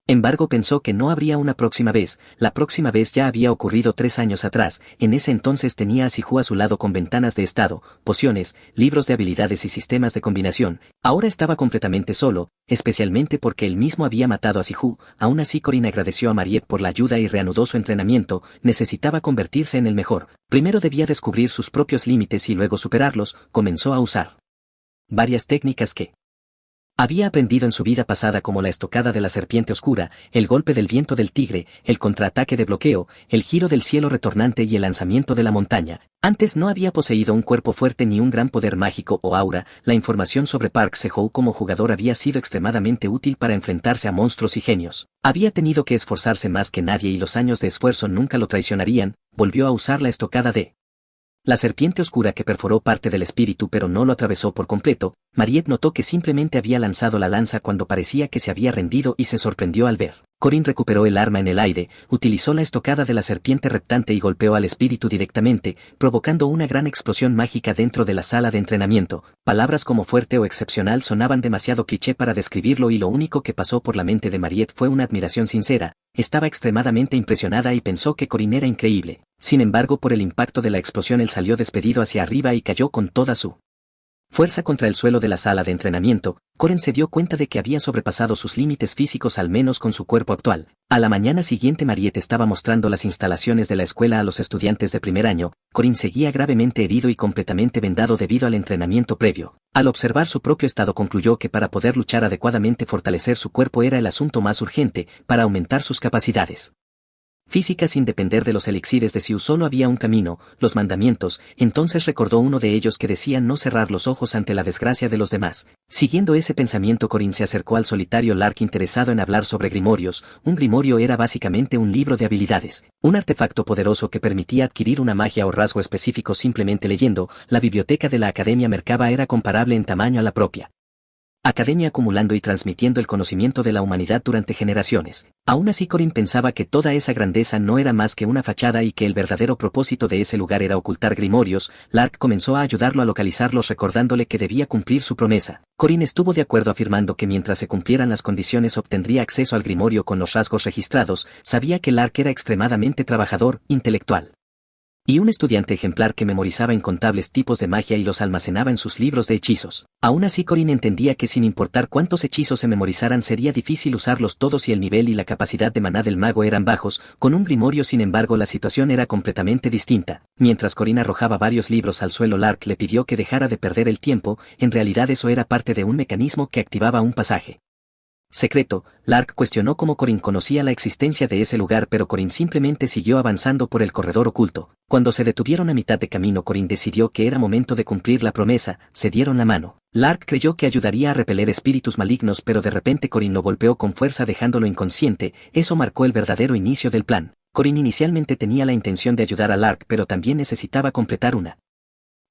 embargo pensó que no habría una próxima vez. La próxima vez ya había ocurrido 3 años atrás. En ese entonces tenía a Sihu a su lado con ventanas de estado, pociones, libros de habilidades y sistemas de combinación. Ahora estaba completamente solo, especialmente porque él mismo había matado a Sihu. Aún así Corin agradeció a Mariette por la ayuda y reanudó su entrenamiento. Necesitaba convertirse en el mejor. Primero debía descubrir sus propios límites y luego superarlos. Comenzó a usar varias técnicas que había aprendido en su vida pasada como la estocada de la serpiente oscura, el golpe del viento del tigre, el contraataque de bloqueo, el giro del cielo retornante y el lanzamiento de la montaña. Antes no había poseído un cuerpo fuerte ni un gran poder mágico o aura. La información sobre Park Seo como jugador había sido extremadamente útil para enfrentarse a monstruos y genios. Había tenido que esforzarse más que nadie y los años de esfuerzo nunca lo traicionarían. Volvió a usar la estocada de la serpiente oscura que perforó parte del espíritu pero no lo atravesó por completo. Mariette notó que simplemente había lanzado la lanza cuando parecía que se había rendido y se sorprendió al ver. Corin recuperó el arma en el aire, utilizó la estocada de la serpiente reptante y golpeó al espíritu directamente, provocando una gran explosión mágica dentro de la sala de entrenamiento. Palabras como fuerte o excepcional sonaban demasiado cliché para describirlo y lo único que pasó por la mente de Mariette fue una admiración sincera. Estaba extremadamente impresionada y pensó que Corin era increíble. Sin embargo, por el impacto de la explosión él salió despedido hacia arriba y cayó con toda su fuerza contra el suelo de la sala de entrenamiento. Corin se dio cuenta de que había sobrepasado sus límites físicos al menos con su cuerpo actual. A la mañana siguiente Mariette estaba mostrando las instalaciones de la escuela a los estudiantes de primer año. Corin seguía gravemente herido y completamente vendado debido al entrenamiento previo. Al observar su propio estado concluyó que para poder luchar adecuadamente fortalecer su cuerpo era el asunto más urgente, para aumentar sus capacidades física sin depender de los elixires de Siu. Solo había un camino, los mandamientos. Entonces recordó uno de ellos que decía no cerrar los ojos ante la desgracia de los demás. Siguiendo ese pensamiento Corin se acercó al solitario Lark interesado en hablar sobre grimorios. Un grimorio era básicamente un libro de habilidades, un artefacto poderoso que permitía adquirir una magia o rasgo específico simplemente leyendo. La biblioteca de la Academia Merkaba era comparable en tamaño a la propia Academia, acumulando y transmitiendo el conocimiento de la humanidad durante generaciones. Aún así Corin pensaba que toda esa grandeza no era más que una fachada y que el verdadero propósito de ese lugar era ocultar grimorios. Lark comenzó a ayudarlo a localizarlos recordándole que debía cumplir su promesa. Corin estuvo de acuerdo afirmando que mientras se cumplieran las condiciones obtendría acceso al grimorio con los rasgos registrados. Sabía que Lark era extremadamente trabajador, intelectual y un estudiante ejemplar que memorizaba incontables tipos de magia y los almacenaba en sus libros de hechizos. Aún así Corin entendía que sin importar cuántos hechizos se memorizaran sería difícil usarlos todos y el nivel y la capacidad de maná del mago eran bajos. Con un grimorio sin embargo la situación era completamente distinta. Mientras Corin arrojaba varios libros al suelo Lark le pidió que dejara de perder el tiempo. En realidad eso era parte de un mecanismo que activaba un pasaje secreto. Lark cuestionó cómo Corin conocía la existencia de ese lugar pero Corin simplemente siguió avanzando por el corredor oculto. Cuando se detuvieron a mitad de camino Corin decidió que era momento de cumplir la promesa. Se dieron la mano. Lark creyó que ayudaría a repeler espíritus malignos pero de repente Corin lo golpeó con fuerza dejándolo inconsciente. Eso marcó el verdadero inicio del plan. Corin inicialmente tenía la intención de ayudar a Lark pero también necesitaba completar una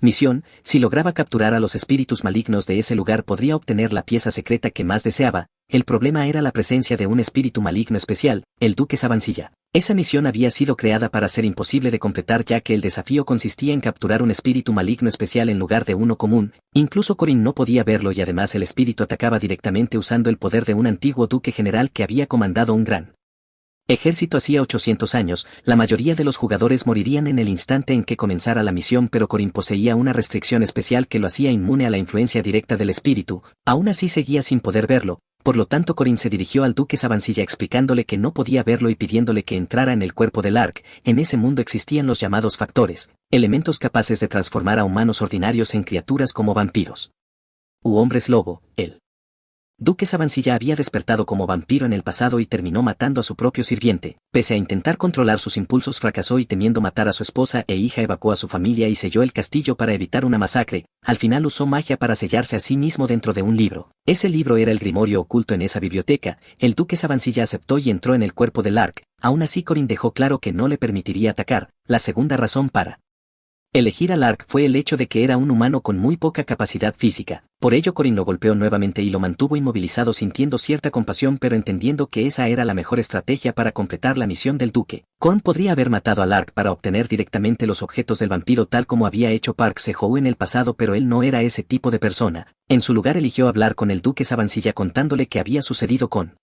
misión. Si lograba capturar a los espíritus malignos de ese lugar podría obtener la pieza secreta que más deseaba. El problema era la presencia de un espíritu maligno especial, el Duque Sabancilla. Esa misión había sido creada para ser imposible de completar ya que el desafío consistía en capturar un espíritu maligno especial en lugar de uno común. Incluso Corin no podía verlo y además el espíritu atacaba directamente usando el poder de un antiguo duque general que había comandado un gran ejército hacía 800 años. La mayoría de los jugadores morirían en el instante en que comenzara la misión pero Corin poseía una restricción especial que lo hacía inmune a la influencia directa del espíritu. Aún así seguía sin poder verlo. Por lo tanto Corin se dirigió al duque Sabancilla explicándole que no podía verlo y pidiéndole que entrara en el cuerpo de Lark. En ese mundo existían los llamados factores, elementos capaces de transformar a humanos ordinarios en criaturas como vampiros u hombres lobo. Él Duque Sabancilla había despertado como vampiro en el pasado y terminó matando a su propio sirviente. Pese a intentar controlar sus impulsos, fracasó y temiendo matar a su esposa e hija evacuó a su familia y selló el castillo para evitar una masacre. Al final usó magia para sellarse a sí mismo dentro de un libro. Ese libro era el grimorio oculto en esa biblioteca. El Duque Sabancilla aceptó y entró en el cuerpo de Lark. Aún así Corin dejó claro que no le permitiría atacar. La segunda razón para elegir a Lark fue el hecho de que era un humano con muy poca capacidad física. Por ello Corin lo golpeó nuevamente y lo mantuvo inmovilizado sintiendo cierta compasión pero entendiendo que esa era la mejor estrategia para completar la misión del duque. Corin podría haber matado a Lark para obtener directamente los objetos del vampiro tal como había hecho Park Seo-Joon en el pasado, pero él no era ese tipo de persona. En su lugar eligió hablar con el duque Sabancilla contándole qué había sucedido con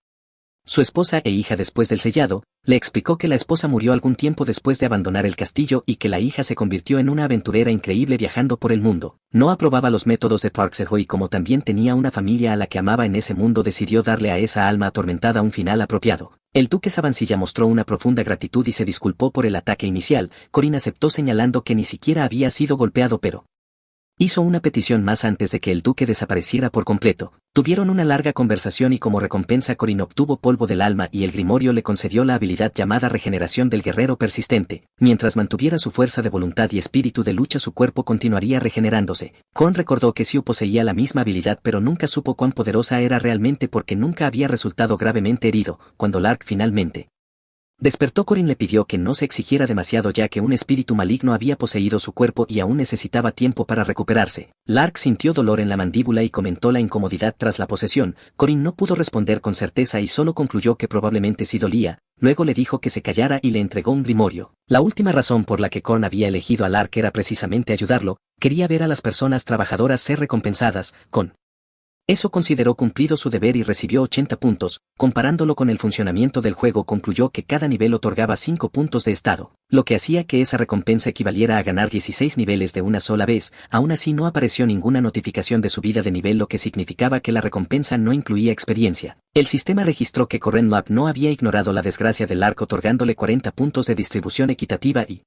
su esposa e hija después del sellado. Le explicó que la esposa murió algún tiempo después de abandonar el castillo y que la hija se convirtió en una aventurera increíble viajando por el mundo. No aprobaba los métodos de Park Seo-Joon y como también tenía una familia a la que amaba en ese mundo decidió darle a esa alma atormentada un final apropiado. El duque Sabancilla mostró una profunda gratitud y se disculpó por el ataque inicial. Corin aceptó señalando que ni siquiera había sido golpeado pero hizo una petición más antes de que el duque desapareciera por completo. Tuvieron una larga conversación y como recompensa Corin obtuvo polvo del alma y el grimorio le concedió la habilidad llamada regeneración del guerrero persistente. Mientras mantuviera su fuerza de voluntad y espíritu de lucha su cuerpo continuaría regenerándose. Corin recordó que Xiu poseía la misma habilidad pero nunca supo cuán poderosa era realmente porque nunca había resultado gravemente herido. Cuando Lark finalmente despertó, Corin le pidió que no se exigiera demasiado ya que un espíritu maligno había poseído su cuerpo y aún necesitaba tiempo para recuperarse. Lark sintió dolor en la mandíbula y comentó la incomodidad tras la posesión. Corin no pudo responder con certeza y solo concluyó que probablemente sí dolía. Luego le dijo que se callara y le entregó un grimorio. La última razón por la que Corin había elegido a Lark era precisamente ayudarlo. Quería ver a las personas trabajadoras ser recompensadas. Con eso consideró cumplido su deber y recibió 80 puntos. Comparándolo con el funcionamiento del juego concluyó que cada nivel otorgaba 5 puntos de estado, lo que hacía que esa recompensa equivaliera a ganar 16 niveles de una sola vez. Aún así no apareció ninguna notificación de subida de nivel, lo que significaba que la recompensa no incluía experiencia. El sistema registró que Corin Lab no había ignorado la desgracia del Lark otorgándole 40 puntos de distribución equitativa y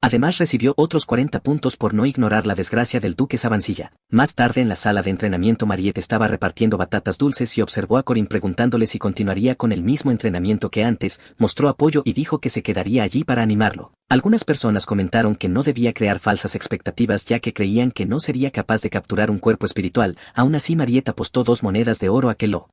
además recibió otros 40 puntos por no ignorar la desgracia del duque Sabancilla. Más tarde en la sala de entrenamiento Mariette estaba repartiendo batatas dulces y observó a Corin preguntándole si continuaría con el mismo entrenamiento que antes. Mostró apoyo y dijo que se quedaría allí para animarlo. Algunas personas comentaron que no debía crear falsas expectativas ya que creían que no sería capaz de capturar un cuerpo espiritual. Aún así Mariette apostó 2 monedas de oro a que lo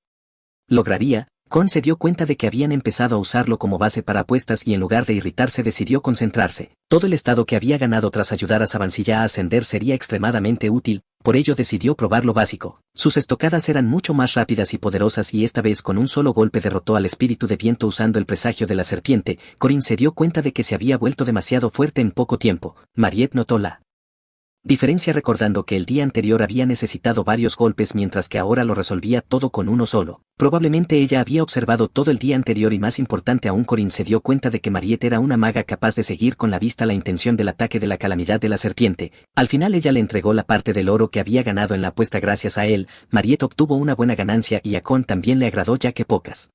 lograría. Corin se dio cuenta de que habían empezado a usarlo como base para apuestas y en lugar de irritarse decidió concentrarse. Todo el estado que había ganado tras ayudar a Sabancilla a ascender sería extremadamente útil, por ello decidió probar lo básico. Sus estocadas eran mucho más rápidas y poderosas y esta vez con un solo golpe derrotó al espíritu de viento usando el presagio de la serpiente. Corin se dio cuenta de que se había vuelto demasiado fuerte en poco tiempo. Mariette notó la diferencia recordando que el día anterior había necesitado varios golpes mientras que ahora lo resolvía todo con uno solo. Probablemente ella había observado todo el día anterior y más importante aún Corin se dio cuenta de que Mariette era una maga capaz de seguir con la vista la intención del ataque de la calamidad de la serpiente. Al final ella le entregó la parte del oro que había ganado en la apuesta. Gracias a él, Mariette obtuvo una buena ganancia y a Corin también le agradó ya que pocas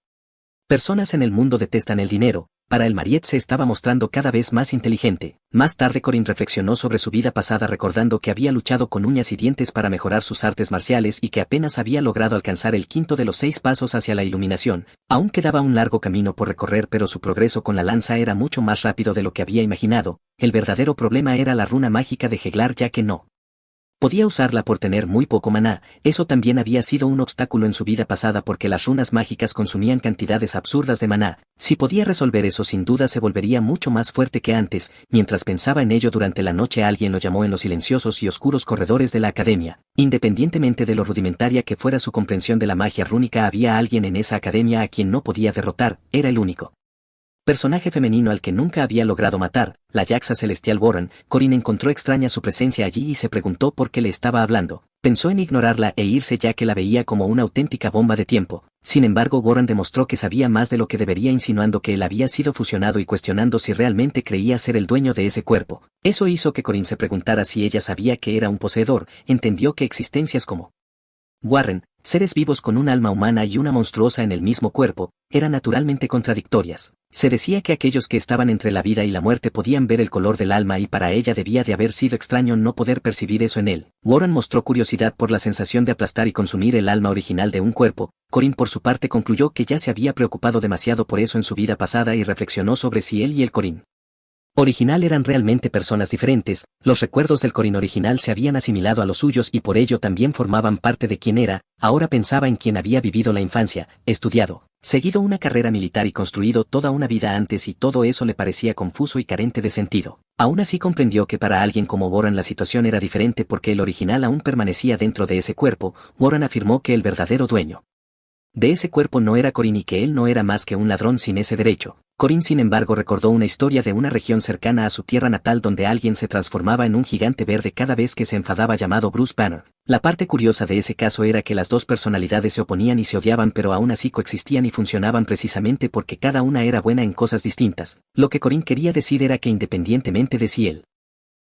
personas en el mundo detestan el dinero. Para el Mariette se estaba mostrando cada vez más inteligente. Más tarde Corin reflexionó sobre su vida pasada recordando que había luchado con uñas y dientes para mejorar sus artes marciales y que apenas había logrado alcanzar el quinto de los 6 pasos hacia la iluminación. Aún quedaba un largo camino por recorrer pero su progreso con la lanza era mucho más rápido de lo que había imaginado. El verdadero problema era la runa mágica de Jeglar ya que no podía usarla por tener muy poco maná. Eso también había sido un obstáculo en su vida pasada porque las runas mágicas consumían cantidades absurdas de maná. Si podía resolver eso sin duda se volvería mucho más fuerte que antes. Mientras pensaba en ello durante la noche alguien lo llamó en los silenciosos y oscuros corredores de la academia. Independientemente de lo rudimentaria que fuera su comprensión de la magia rúnica había alguien en esa academia a quien no podía derrotar. Era el único personaje femenino al que nunca había logrado matar, la Jaxa Celestial Warren. Corin encontró extraña su presencia allí y se preguntó por qué le estaba hablando. Pensó en ignorarla e irse ya que la veía como una auténtica bomba de tiempo. Sin embargo Warren demostró que sabía más de lo que debería insinuando que él había sido fusionado y cuestionando si realmente creía ser el dueño de ese cuerpo. Eso hizo que Corin se preguntara si ella sabía que era un poseedor. Entendió que existencias como Warren, seres vivos con un alma humana y una monstruosa en el mismo cuerpo, eran naturalmente contradictorias. Se decía que aquellos que estaban entre la vida y la muerte podían ver el color del alma y para ella debía de haber sido extraño no poder percibir eso en él. Warren mostró curiosidad por la sensación de aplastar y consumir el alma original de un cuerpo. Corinne por su parte concluyó que ya se había preocupado demasiado por eso en su vida pasada y reflexionó sobre si él y el Corinne original eran realmente personas diferentes. Los recuerdos del Corinne original se habían asimilado a los suyos y por ello también formaban parte de quien era. Ahora pensaba en quien había vivido la infancia, estudiado, seguido una carrera militar y construido toda una vida antes y todo eso le parecía confuso y carente de sentido. Aún así comprendió que para alguien como Warren la situación era diferente porque el original aún permanecía dentro de ese cuerpo. Warren afirmó que el verdadero dueño de ese cuerpo no era Corinne y que él no era más que un ladrón sin ese derecho. Corinne sin embargo recordó una historia de una región cercana a su tierra natal donde alguien se transformaba en un gigante verde cada vez que se enfadaba llamado Bruce Banner. La parte curiosa de ese caso era que las dos personalidades se oponían y se odiaban pero aún así coexistían y funcionaban precisamente porque cada una era buena en cosas distintas. Lo que Corinne quería decir era que independientemente de si él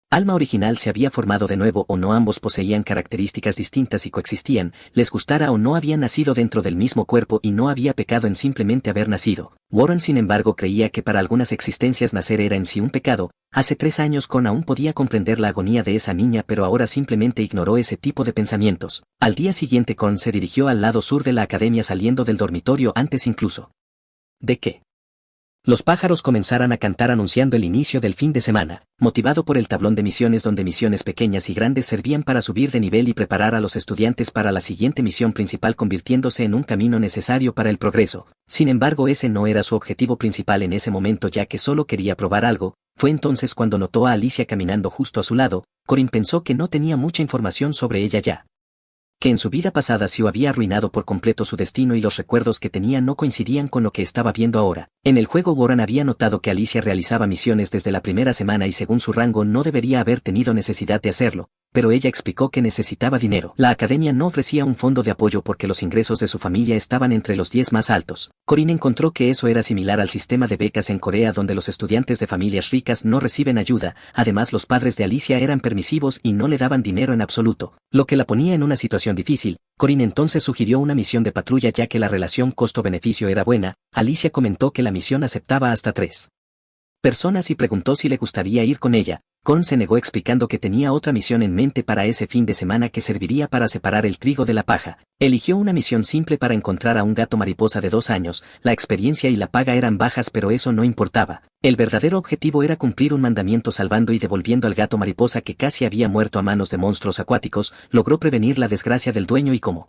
alma original se había formado de nuevo o no ambos poseían características distintas y coexistían, les gustara o no habían nacido dentro del mismo cuerpo y no había pecado en simplemente haber nacido. Warren sin embargo creía que para algunas existencias nacer era en sí un pecado. Hace 3 años Con aún podía comprender la agonía de esa niña pero ahora simplemente ignoró ese tipo de pensamientos. Al día siguiente Con se dirigió al lado sur de la academia saliendo del dormitorio antes incluso de que los pájaros comenzaran a cantar anunciando el inicio del fin de semana, motivado por el tablón de misiones donde misiones pequeñas y grandes servían para subir de nivel y preparar a los estudiantes para la siguiente misión principal convirtiéndose en un camino necesario para el progreso. Sin embargo ese no era su objetivo principal en ese momento ya que solo quería probar algo. Fue entonces cuando notó a Alicia caminando justo a su lado. Corinne pensó que no tenía mucha información sobre ella ya que en su vida pasada Sue había arruinado por completo su destino y los recuerdos que tenía no coincidían con lo que estaba viendo ahora. En el juego Warren había notado que Alicia realizaba misiones desde la primera semana y según su rango no debería haber tenido necesidad de hacerlo, pero ella explicó que necesitaba dinero. La academia no ofrecía un fondo de apoyo porque los ingresos de su familia estaban entre los 10 más altos. Corinne encontró que eso era similar al sistema de becas en Corea donde los estudiantes de familias ricas no reciben ayuda. Además los padres de Alicia eran permisivos y no le daban dinero en absoluto, lo que la ponía en una situación difícil. Corinne entonces sugirió una misión de patrulla ya que la relación costo-beneficio era buena. Alicia comentó que la misión aceptaba hasta 3 personas y preguntó si le gustaría ir con ella. Con se negó explicando que tenía otra misión en mente para ese fin de semana que serviría para separar el trigo de la paja. Eligió una misión simple para encontrar a un gato mariposa de 2 años. La experiencia y la paga eran bajas pero eso no importaba. El verdadero objetivo era cumplir un mandamiento salvando y devolviendo al gato mariposa que casi había muerto a manos de monstruos acuáticos. Logró prevenir la desgracia del dueño y como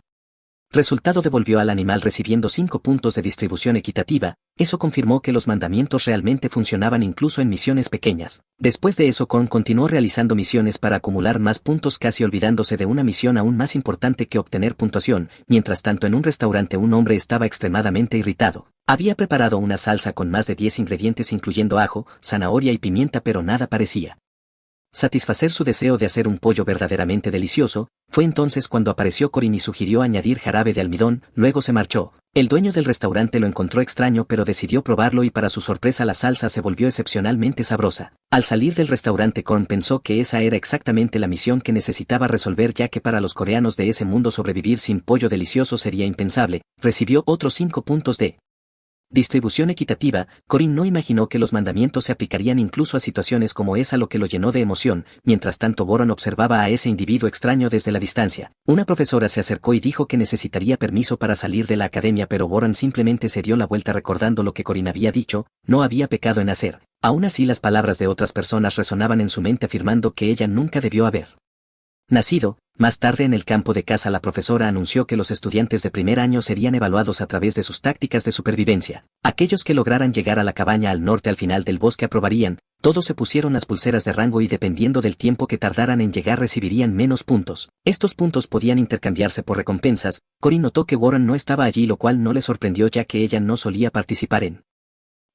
resultado devolvió al animal recibiendo 5 puntos de distribución equitativa. Eso confirmó que los mandamientos realmente funcionaban incluso en misiones pequeñas. Después de eso Con continuó realizando misiones para acumular más puntos casi olvidándose de una misión aún más importante que obtener puntuación. Mientras tanto en un restaurante un hombre estaba extremadamente irritado. Había preparado una salsa con más de 10 ingredientes incluyendo ajo, zanahoria y pimienta pero nada parecía satisfacer su deseo de hacer un pollo verdaderamente delicioso. Fue entonces cuando apareció Corinne y sugirió añadir jarabe de almidón, luego se marchó. El dueño del restaurante lo encontró extraño pero decidió probarlo y para su sorpresa la salsa se volvió excepcionalmente sabrosa. Al salir del restaurante Con pensó que esa era exactamente la misión que necesitaba resolver ya que para los coreanos de ese mundo sobrevivir sin pollo delicioso sería impensable. Recibió otros 5 puntos de distribución equitativa. Corinne no imaginó que los mandamientos se aplicarían incluso a situaciones como esa lo que lo llenó de emoción. Mientras tanto Warren observaba a ese individuo extraño desde la distancia. Una profesora se acercó y dijo que necesitaría permiso para salir de la academia pero Warren simplemente se dio la vuelta recordando lo que Corinne había dicho, no había pecado en hacer. Aún así las palabras de otras personas resonaban en su mente afirmando que ella nunca debió haber nacido. Más tarde en el campo de caza la profesora anunció que los estudiantes de primer año serían evaluados a través de sus tácticas de supervivencia. Aquellos que lograran llegar a la cabaña al norte al final del bosque aprobarían. Todos se pusieron las pulseras de rango y dependiendo del tiempo que tardaran en llegar recibirían menos puntos. Estos puntos podían intercambiarse por recompensas. Corinne notó que Warren no estaba allí lo cual no le sorprendió ya que ella no solía participar en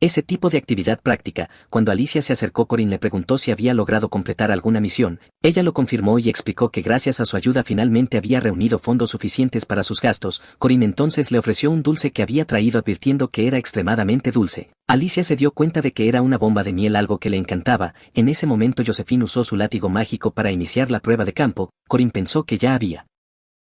ese tipo de actividad práctica. Cuando Alicia se acercó Corinne le preguntó si había logrado completar alguna misión. Ella lo confirmó y explicó que gracias a su ayuda finalmente había reunido fondos suficientes para sus gastos. Corinne entonces le ofreció un dulce que había traído advirtiendo que era extremadamente dulce. Alicia se dio cuenta de que era una bomba de miel algo que le encantaba. En ese momento Josephine usó su látigo mágico para iniciar la prueba de campo. Corinne pensó que ya había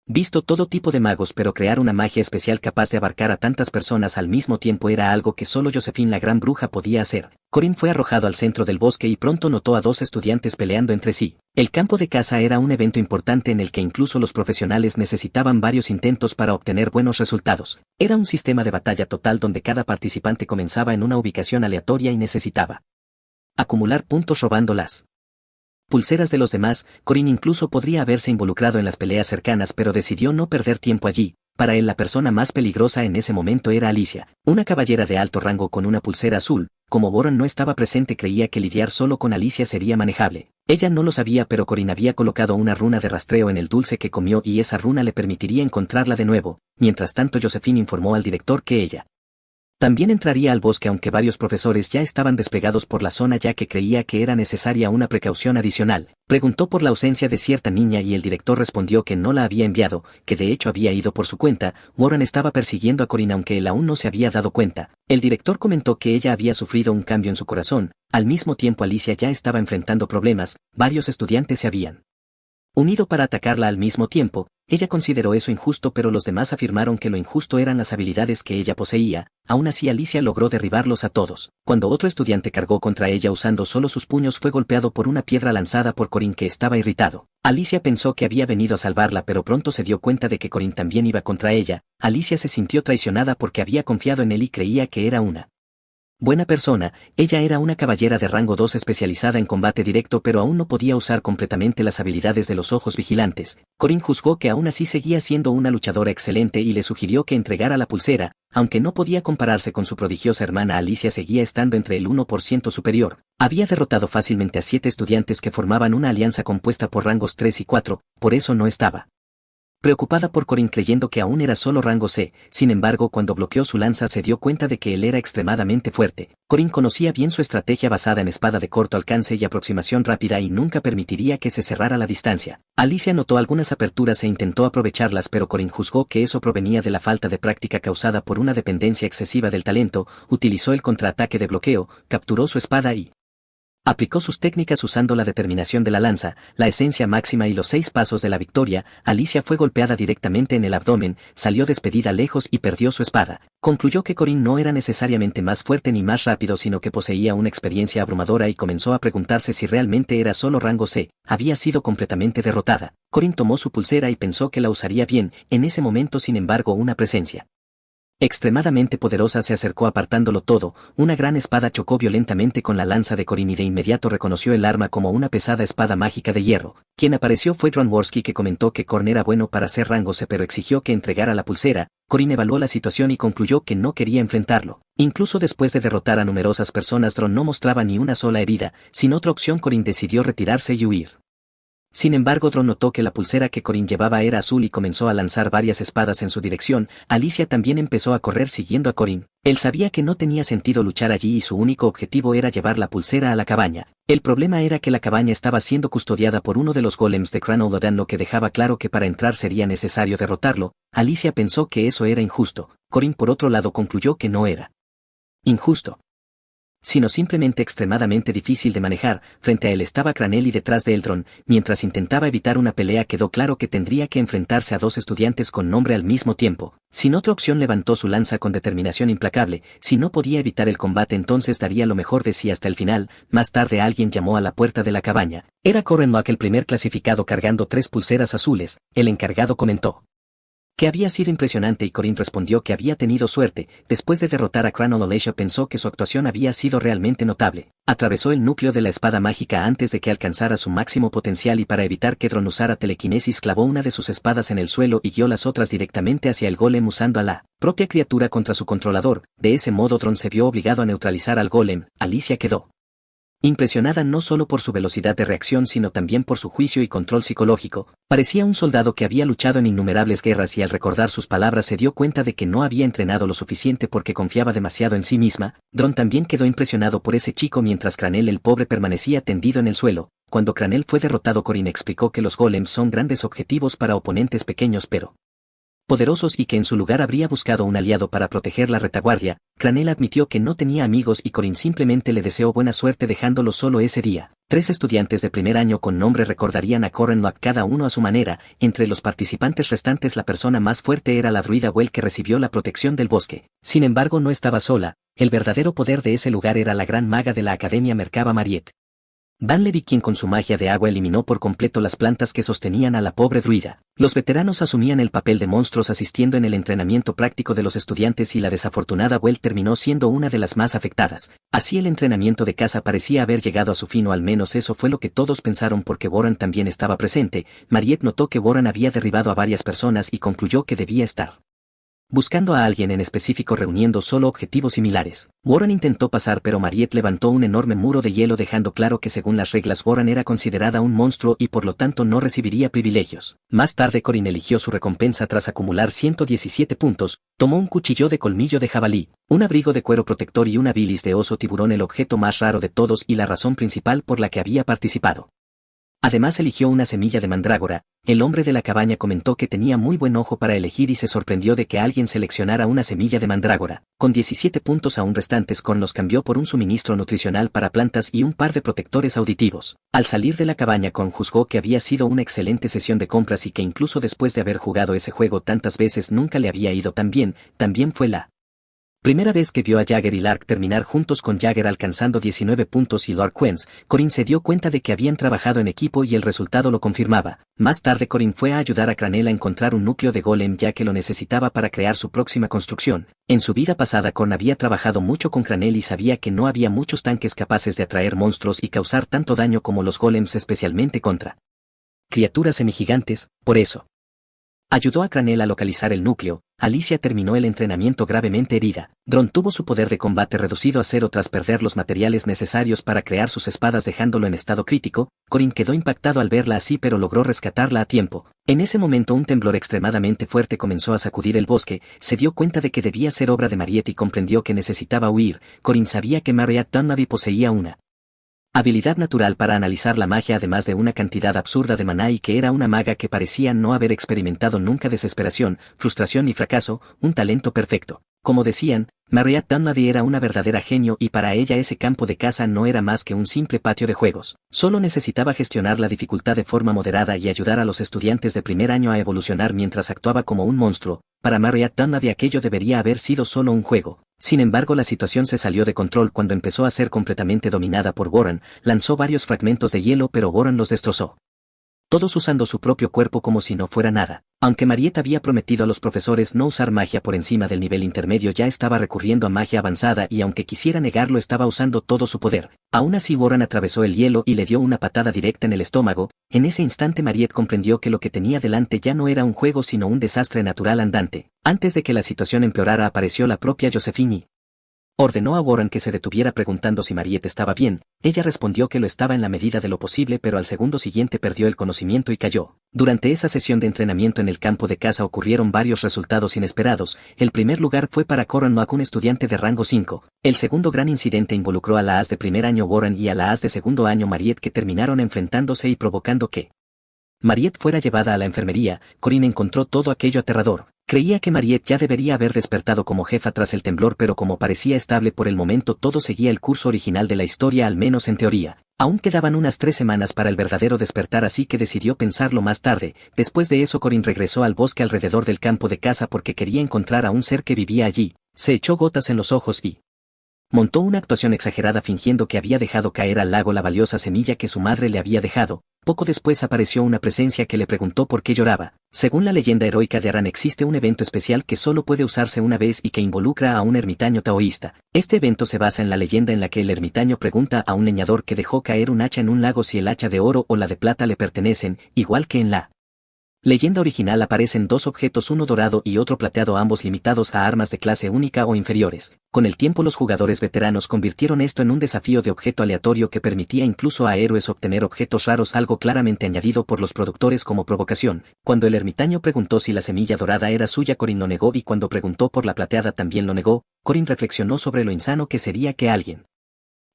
Visto todo tipo de magos, pero crear una magia especial capaz de abarcar a tantas personas al mismo tiempo era algo que solo Josephine la gran bruja podía hacer. Corin fue arrojado al centro del bosque y pronto notó a dos estudiantes peleando entre sí. El campo de caza era un evento importante en el que incluso los profesionales necesitaban varios intentos para obtener buenos resultados. Era un sistema de batalla total donde cada participante comenzaba en una ubicación aleatoria y necesitaba acumular puntos robando las pulseras de los demás. Corin incluso podría haberse involucrado en las peleas cercanas, pero decidió no perder tiempo allí. Para él la persona más peligrosa en ese momento era Alicia, una caballera de alto rango con una pulsera azul. Como Boron no estaba presente, creía que lidiar solo con Alicia sería manejable. Ella no lo sabía, pero Corin había colocado una runa de rastreo en el dulce que comió y esa runa le permitiría encontrarla de nuevo. Mientras tanto, Josephine informó al director que ella también entraría al bosque, aunque varios profesores ya estaban desplegados por la zona, ya que creía que era necesaria una precaución adicional. Preguntó por la ausencia de cierta niña y el director respondió que no la había enviado, que de hecho había ido por su cuenta. Warren estaba persiguiendo a Corin aunque él aún no se había dado cuenta. El director comentó que ella había sufrido un cambio en su corazón. Al mismo tiempo, Alicia ya estaba enfrentando problemas. Varios estudiantes se habían unido para atacarla al mismo tiempo. Ella consideró eso injusto, pero los demás afirmaron que lo injusto eran las habilidades que ella poseía. Aún así, Alicia logró derribarlos a todos. Cuando otro estudiante cargó contra ella usando solo sus puños, fue golpeado por una piedra lanzada por Corin, que estaba irritado. Alicia pensó que había venido a salvarla, pero pronto se dio cuenta de que Corin también iba contra ella. Alicia se sintió traicionada porque había confiado en él y creía que era una buena persona. Ella era una caballera de rango 2 especializada en combate directo, pero aún no podía usar completamente las habilidades de los ojos vigilantes. Corin juzgó que aún así seguía siendo una luchadora excelente y le sugirió que entregara la pulsera. Aunque no podía compararse con su prodigiosa hermana, Alicia seguía estando entre el 1% superior. Había derrotado fácilmente a 7 estudiantes que formaban una alianza compuesta por rangos 3 y 4, por eso no estaba preocupada por Corin, creyendo que aún era solo rango C. Sin embargo, cuando bloqueó su lanza se dio cuenta de que él era extremadamente fuerte. Corin conocía bien su estrategia basada en espada de corto alcance y aproximación rápida y nunca permitiría que se cerrara la distancia. Alicia notó algunas aperturas e intentó aprovecharlas, pero Corin juzgó que eso provenía de la falta de práctica causada por una dependencia excesiva del talento. Utilizó el contraataque de bloqueo, capturó su espada y aplicó sus técnicas usando la determinación de la lanza, la esencia máxima y los 6 pasos de la victoria. Alicia fue golpeada directamente en el abdomen, salió despedida lejos y perdió su espada. Concluyó que Corin no era necesariamente más fuerte ni más rápido, sino que poseía una experiencia abrumadora y comenzó a preguntarse si realmente era solo rango C. Había sido completamente derrotada. Corin tomó su pulsera y pensó que la usaría bien. En ese momento, sin embargo, una presencia extremadamente poderosa se acercó apartándolo todo. Una gran espada chocó violentamente con la lanza de Corin y de inmediato reconoció el arma como una pesada espada mágica de hierro. Quien apareció fue Dronworski, que comentó que Corin era bueno para ser rango C, pero exigió que entregara la pulsera. Corin evaluó la situación y concluyó que no quería enfrentarlo. Incluso después de derrotar a numerosas personas, Dron no mostraba ni una sola herida. Sin otra opción, Corin decidió retirarse y huir. Sin embargo, Dron notó que la pulsera que Corin llevaba era azul y comenzó a lanzar varias espadas en su dirección. Alicia también empezó a correr siguiendo a Corin. Él sabía que no tenía sentido luchar allí y su único objetivo era llevar la pulsera a la cabaña. El problema era que la cabaña estaba siendo custodiada por uno de los golems de Cranol-Lodan, lo que dejaba claro que para entrar sería necesario derrotarlo. Alicia pensó que eso era injusto. Corin, por otro lado, concluyó que no era injusto, sino simplemente extremadamente difícil de manejar. Frente a él estaba Cranel y detrás de él Dron. Mientras intentaba evitar una pelea, quedó claro que tendría que enfrentarse a 2 estudiantes con nombre al mismo tiempo. Sin otra opción, levantó su lanza con determinación implacable. Si no podía evitar el combate, entonces daría lo mejor de sí hasta el final. Más tarde alguien llamó a la puerta de la cabaña. Era Correnlock, el primer clasificado, cargando 3 pulseras azules. El encargado comentó que había sido impresionante y Corin respondió que había tenido suerte. Después de derrotar a Cranol-Olesia, pensó que su actuación había sido realmente notable. Atravesó el núcleo de la espada mágica antes de que alcanzara su máximo potencial y para evitar que Dron usara telequinesis clavó una de sus espadas en el suelo y guió las otras directamente hacia el golem usando a la propia criatura contra su controlador. De ese modo Dron se vio obligado a neutralizar al golem. Alicia quedó impresionada no solo por su velocidad de reacción, sino también por su juicio y control psicológico. Parecía un soldado que había luchado en innumerables guerras y al recordar sus palabras se dio cuenta de que no había entrenado lo suficiente porque confiaba demasiado en sí misma. Dron también quedó impresionado por ese chico mientras Cranel el pobre permanecía tendido en el suelo. Cuando Cranel fue derrotado, Corin explicó que los golems son grandes objetivos para oponentes pequeños pero poderosos y que en su lugar habría buscado un aliado para proteger la retaguardia. Cranel admitió que no tenía amigos y Corin simplemente le deseó buena suerte dejándolo solo ese día. 3 estudiantes de primer año con nombre recordarían a Corranlock cada uno a su manera. Entre los participantes restantes la persona más fuerte era la druida Well, que recibió la protección del bosque. Sin embargo, no estaba sola. El verdadero poder de ese lugar era la gran maga de la Academia Merkaba Mariette Danlevy, quien con su magia de agua eliminó por completo las plantas que sostenían a la pobre druida. Los veteranos asumían el papel de monstruos asistiendo en el entrenamiento práctico de los estudiantes y la desafortunada Well terminó siendo una de las más afectadas. Así el entrenamiento de caza parecía haber llegado a su fin, o al menos eso fue lo que todos pensaron, porque Warren también estaba presente. Mariette notó que Warren había derribado a varias personas y concluyó que debía estar buscando a alguien en específico, reuniendo solo objetivos similares. Warren intentó pasar, pero Mariette levantó un enorme muro de hielo, dejando claro que según las reglas Warren era considerada un monstruo y por lo tanto no recibiría privilegios. Más tarde Corin eligió su recompensa tras acumular 117 puntos, tomó un cuchillo de colmillo de jabalí, un abrigo de cuero protector y una bilis de oso tiburón, el objeto más raro de todos y la razón principal por la que había participado. Además eligió una semilla de mandrágora. El hombre de la cabaña comentó que tenía muy buen ojo para elegir y se sorprendió de que alguien seleccionara una semilla de mandrágora. Con 17 puntos aún restantes, Korn los cambió por un suministro nutricional para plantas y un par de protectores auditivos. Al salir de la cabaña, Korn juzgó que había sido una excelente sesión de compras y que incluso después de haber jugado ese juego tantas veces nunca le había ido tan bien. También fue la primera vez que vio a Jagger y Lark terminar juntos, con Jagger alcanzando 19 puntos y Lark Quens. Corin se dio cuenta de que habían trabajado en equipo y el resultado lo confirmaba. Más tarde Corin fue a ayudar a Cranel a encontrar un núcleo de golem, ya que lo necesitaba para crear su próxima construcción. En su vida pasada Korn había trabajado mucho con Cranel y sabía que no había muchos tanques capaces de atraer monstruos y causar tanto daño como los golems, especialmente contra criaturas semigigantes. Por eso ayudó a Cranel a localizar el núcleo. Alicia terminó el entrenamiento gravemente herida. Dron tuvo su poder de combate reducido a 0 tras perder los materiales necesarios para crear sus espadas, dejándolo en estado crítico. Corin quedó impactado al verla así, pero logró rescatarla a tiempo. En ese momento un temblor extremadamente fuerte comenzó a sacudir el bosque. Se dio cuenta de que debía ser obra de Mariette y comprendió que necesitaba huir. Corin sabía que Mariette Dunleavy poseía una habilidad natural para analizar la magia, además de una cantidad absurda de maná, y que era una maga que parecía no haber experimentado nunca desesperación, frustración ni fracaso, un talento perfecto. Como decían, Mariette Dunleavy era una verdadera genio y para ella ese campo de caza no era más que un simple patio de juegos. Solo necesitaba gestionar la dificultad de forma moderada y ayudar a los estudiantes de primer año a evolucionar mientras actuaba como un monstruo. Para Mariette Dunleavy aquello debería haber sido solo un juego. Sin embargo, la situación se salió de control cuando empezó a ser completamente dominada por Warren. Lanzó varios fragmentos de hielo, pero Warren los destrozó todos usando su propio cuerpo como si no fuera nada. Aunque Mariette había prometido a los profesores no usar magia por encima del nivel intermedio, ya estaba recurriendo a magia avanzada y aunque quisiera negarlo estaba usando todo su poder. Aún así Warren atravesó el hielo y le dio una patada directa en el estómago. En ese instante Mariette comprendió que lo que tenía delante ya no era un juego sino un desastre natural andante. Antes de que la situación empeorara apareció la propia Josephine y ordenó a Warren que se detuviera, preguntando si Mariette estaba bien. Ella respondió que lo estaba en la medida de lo posible, pero al segundo siguiente perdió el conocimiento y cayó. Durante esa sesión de entrenamiento en el campo de caza ocurrieron varios resultados inesperados. El primer lugar fue para Corranlock, un estudiante de rango 5. El segundo gran incidente involucró a la as de primer año Warren y a la as de segundo año Mariette, que terminaron enfrentándose y provocando que Mariette fuera llevada a la enfermería. Corin encontró todo aquello aterrador. Creía que Mariette ya debería haber despertado como jefa tras el temblor, pero como parecía estable por el momento, todo seguía el curso original de la historia, al menos en teoría. Aún quedaban unas 3 semanas para el verdadero despertar, así que decidió pensarlo más tarde. Después de eso Corin regresó al bosque alrededor del campo de caza porque quería encontrar a un ser que vivía allí. Se echó gotas en los ojos y montó una actuación exagerada fingiendo que había dejado caer al lago la valiosa semilla que su madre le había dejado. Poco después apareció una presencia que le preguntó por qué lloraba. Según la leyenda heroica de Aran existe un evento especial que solo puede usarse una vez y que involucra a un ermitaño taoísta. Este evento se basa en la leyenda en la que el ermitaño pregunta a un leñador que dejó caer un hacha en un lago si el hacha de oro o la de plata le pertenecen, igual que en la leyenda original aparecen 2 objetos, uno dorado y otro plateado, ambos limitados a armas de clase única o inferiores. Con el tiempo los jugadores veteranos convirtieron esto en un desafío de objeto aleatorio que permitía incluso a héroes obtener objetos raros, algo claramente añadido por los productores como provocación. Cuando el ermitaño preguntó si la semilla dorada era suya, Corin lo negó, y cuando preguntó por la plateada también lo negó. Corin reflexionó sobre lo insano que sería que alguien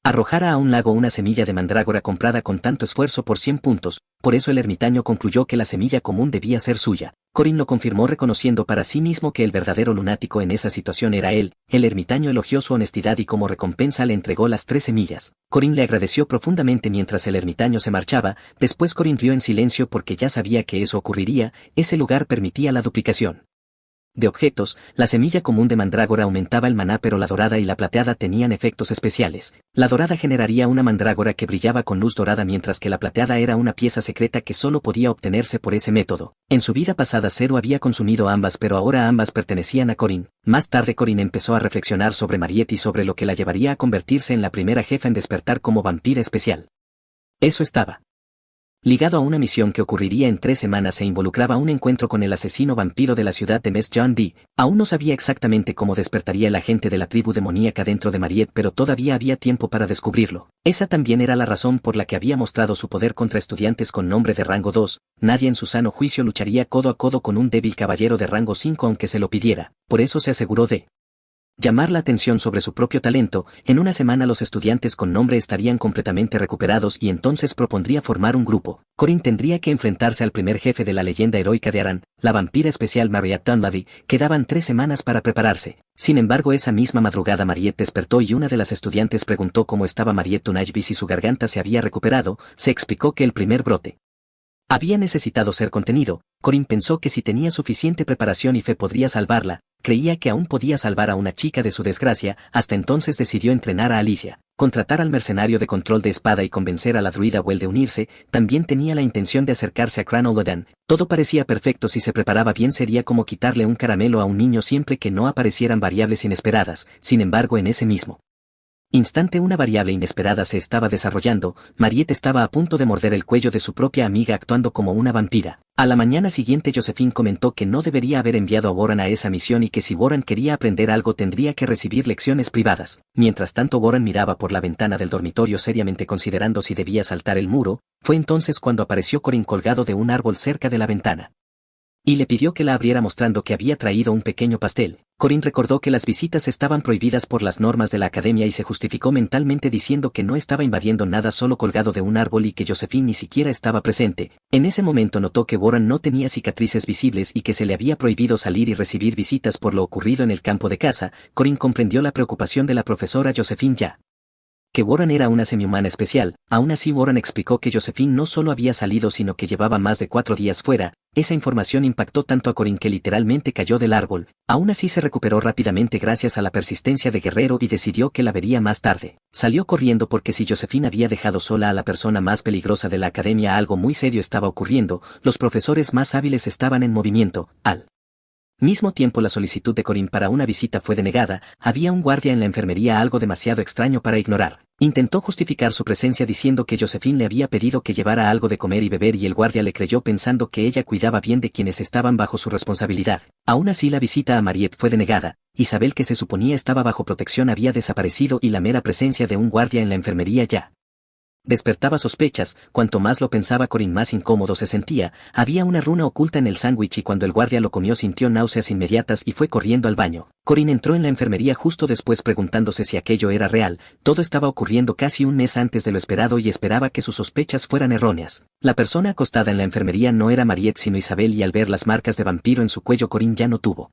arrojara a un lago una semilla de mandrágora comprada con tanto esfuerzo por 100 puntos, por eso el ermitaño concluyó que la semilla común debía ser suya. Corin lo confirmó reconociendo para sí mismo que el verdadero lunático en esa situación era él. El ermitaño elogió su honestidad y como recompensa le entregó las 3 semillas. Corin le agradeció profundamente mientras el ermitaño se marchaba, después Corin rió en silencio porque ya sabía que eso ocurriría, ese lugar permitía la duplicación de objetos. La semilla común de mandrágora aumentaba el maná, pero la dorada y la plateada tenían efectos especiales. La dorada generaría una mandrágora que brillaba con luz dorada, mientras que la plateada era una pieza secreta que solo podía obtenerse por ese método. En su vida pasada Zero había consumido ambas, pero ahora ambas pertenecían a Corin. Más tarde Corin empezó a reflexionar sobre Mariette y sobre lo que la llevaría a convertirse en la primera jefa en despertar como vampira especial. Eso estaba ligado a una misión que ocurriría en 3 semanas e involucraba un encuentro con el asesino vampiro de la ciudad de Mest John Dee. Aún no sabía exactamente cómo despertaría el agente de la tribu demoníaca dentro de Mariette, pero todavía había tiempo para descubrirlo. Esa también era la razón por la que había mostrado su poder contra estudiantes con nombre de rango 2. Nadie en su sano juicio lucharía codo a codo con un débil caballero de rango 5 aunque se lo pidiera. Por eso se aseguró de llamar la atención sobre su propio talento. En una semana los estudiantes con nombre estarían completamente recuperados y entonces propondría formar un grupo. Corin tendría que enfrentarse al primer jefe de la leyenda heroica de Aran, la vampira especial Mariette Dunlavy. Quedaban 3 semanas para prepararse. Sin embargo, esa misma madrugada Mariette despertó y una de las estudiantes preguntó cómo estaba Mariette Tunajbi, si su garganta se había recuperado. Se explicó que el primer brote había necesitado ser contenido. Corin pensó que si tenía suficiente preparación y fe podría salvarla. Creía que aún podía salvar a una chica de su desgracia. Hasta entonces decidió entrenar a Alicia, contratar al mercenario de control de espada y convencer a la druida Well de unirse. También tenía la intención de acercarse a Cranolodan. Todo parecía perfecto. Si se preparaba bien sería como quitarle un caramelo a un niño siempre que no aparecieran variables inesperadas. Sin embargo, en ese mismo instante una variable inesperada se estaba desarrollando. Mariette estaba a punto de morder el cuello de su propia amiga actuando como una vampira. A la mañana siguiente Josephine comentó que no debería haber enviado a Warren a esa misión y que si Warren quería aprender algo tendría que recibir lecciones privadas. Mientras tanto Warren miraba por la ventana del dormitorio seriamente considerando si debía saltar el muro. Fue entonces cuando apareció Corin colgado de un árbol cerca de la ventana y le pidió que la abriera mostrando que había traído un pequeño pastel. Corin recordó que las visitas estaban prohibidas por las normas de la academia y se justificó mentalmente diciendo que no estaba invadiendo nada solo colgado de un árbol y que Josephine ni siquiera estaba presente. En ese momento notó que Warren no tenía cicatrices visibles y que se le había prohibido salir y recibir visitas por lo ocurrido en el campo de caza. Corin comprendió la preocupación de la profesora Josephine ya que Warren era una semihumana especial. Aún así Warren explicó que Josephine no solo había salido sino que llevaba más de 4 días fuera. Esa información impactó tanto a Corin que literalmente cayó del árbol. Aún así se recuperó rápidamente gracias a la persistencia de Guerrero y decidió que la vería más tarde. Salió corriendo porque si Josephine había dejado sola a la persona más peligrosa de la academia algo muy serio estaba ocurriendo. Los profesores más hábiles estaban en movimiento. Al mismo tiempo la solicitud de Corin para una visita fue denegada. Había un guardia en la enfermería, algo demasiado extraño para ignorar. Intentó justificar su presencia diciendo que Josephine le había pedido que llevara algo de comer y beber y el guardia le creyó pensando que ella cuidaba bien de quienes estaban bajo su responsabilidad. Aún así la visita a Mariette fue denegada. Isabel, que se suponía estaba bajo protección, había desaparecido y la mera presencia de un guardia en la enfermería ya despertaba sospechas. Cuanto más lo pensaba Corin más incómodo se sentía. Había una runa oculta en el sándwich y cuando el guardia lo comió sintió náuseas inmediatas y fue corriendo al baño. Corin entró en la enfermería justo después preguntándose si aquello era real. Todo estaba ocurriendo casi un mes antes de lo esperado y esperaba que sus sospechas fueran erróneas. La persona acostada en la enfermería no era Mariette sino Isabel y al ver las marcas de vampiro en su cuello Corin ya no tuvo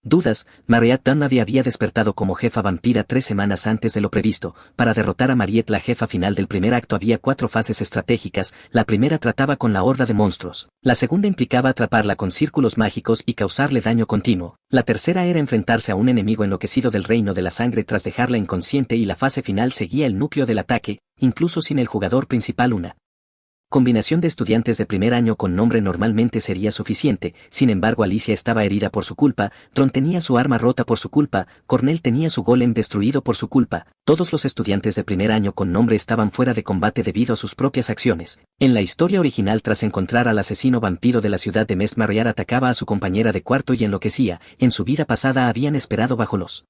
dudas. Mariette Dunlavy había despertado como jefa vampira 3 semanas antes de lo previsto. Para derrotar a Mariette, la jefa final del primer acto, había 4 fases estratégicas. La primera trataba con la horda de monstruos. La segunda implicaba atraparla con círculos mágicos y causarle daño continuo. La tercera era enfrentarse a un enemigo enloquecido del reino de la sangre tras dejarla inconsciente y la fase final seguía el núcleo del ataque, incluso sin el jugador principal. Una combinación de estudiantes de primer año con nombre normalmente sería suficiente. Sin embargo, Alicia estaba herida por su culpa, Tron tenía su arma rota por su culpa, Cornell tenía su golem destruido por su culpa. Todos los estudiantes de primer año con nombre estaban fuera de combate debido a sus propias acciones. En la historia original, tras encontrar al asesino vampiro de la ciudad de Mest, Mariette atacaba a su compañera de cuarto y enloquecía. En su vida pasada habían esperado bajo los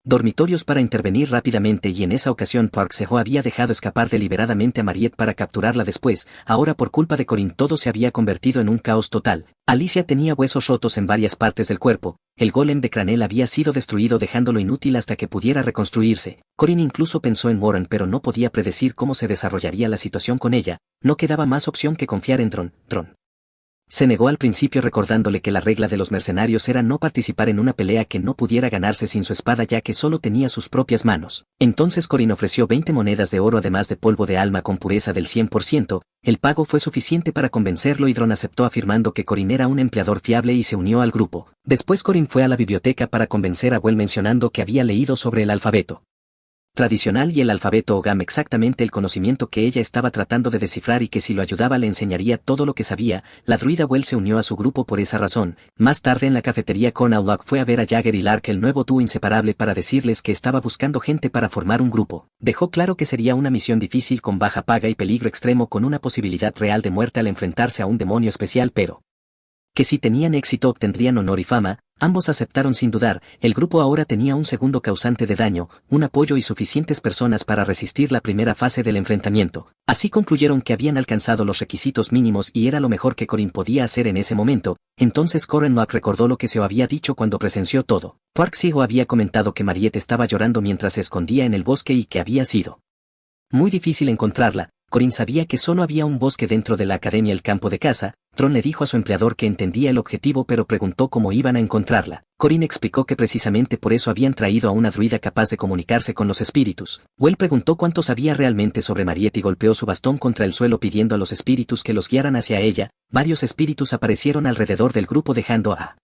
dormitorios para intervenir rápidamente y en esa ocasión Park Seo había dejado escapar deliberadamente a Mariette para capturarla después. Ahora por culpa de Corin todo se había convertido en un caos total. Alicia tenía huesos rotos en varias partes del cuerpo. El golem de Cranel había sido destruido dejándolo inútil hasta que pudiera reconstruirse. Corin incluso pensó en Warren pero no podía predecir cómo se desarrollaría la situación con ella, no quedaba más opción que confiar en Dron. Se negó al principio recordándole que la regla de los mercenarios era no participar en una pelea que no pudiera ganarse sin su espada ya que solo tenía sus propias manos. Entonces Corin ofreció 20 monedas de oro además de polvo de alma con pureza del 100%, el pago fue suficiente para convencerlo y Dron aceptó afirmando que Corin era un empleador fiable y se unió al grupo. Después Corin fue a la biblioteca para convencer a Well mencionando que había leído sobre el alfabeto tradicional y el alfabeto Ogam, exactamente el conocimiento que ella estaba tratando de descifrar y que si lo ayudaba le enseñaría todo lo que sabía. La druida Well se unió a su grupo por esa razón. Más tarde en la cafetería Colonel Locke fue a ver a Jagger y Lark, el nuevo dúo inseparable, para decirles que estaba buscando gente para formar un grupo. Dejó claro que sería una misión difícil con baja paga y peligro extremo con una posibilidad real de muerte al enfrentarse a un demonio especial, pero que si tenían éxito obtendrían honor y fama. Ambos aceptaron sin dudar. El grupo ahora tenía un segundo causante de daño, un apoyo y suficientes personas para resistir la primera fase del enfrentamiento. Así concluyeron que habían alcanzado los requisitos mínimos y era lo mejor que Corin podía hacer en ese momento. Entonces Corin Locke recordó lo que se había dicho cuando presenció todo. Parksigo había comentado que Mariette estaba llorando mientras se escondía en el bosque y que había sido muy difícil encontrarla. Corin sabía que solo había un bosque dentro de la academia, el campo de caza. Dron le dijo a su empleador que entendía el objetivo pero preguntó cómo iban a encontrarla. Corin explicó que precisamente por eso habían traído a una druida capaz de comunicarse con los espíritus. Well preguntó cuánto sabía realmente sobre Mariette y golpeó su bastón contra el suelo pidiendo a los espíritus que los guiaran hacia ella. Varios espíritus aparecieron alrededor del grupo dejando a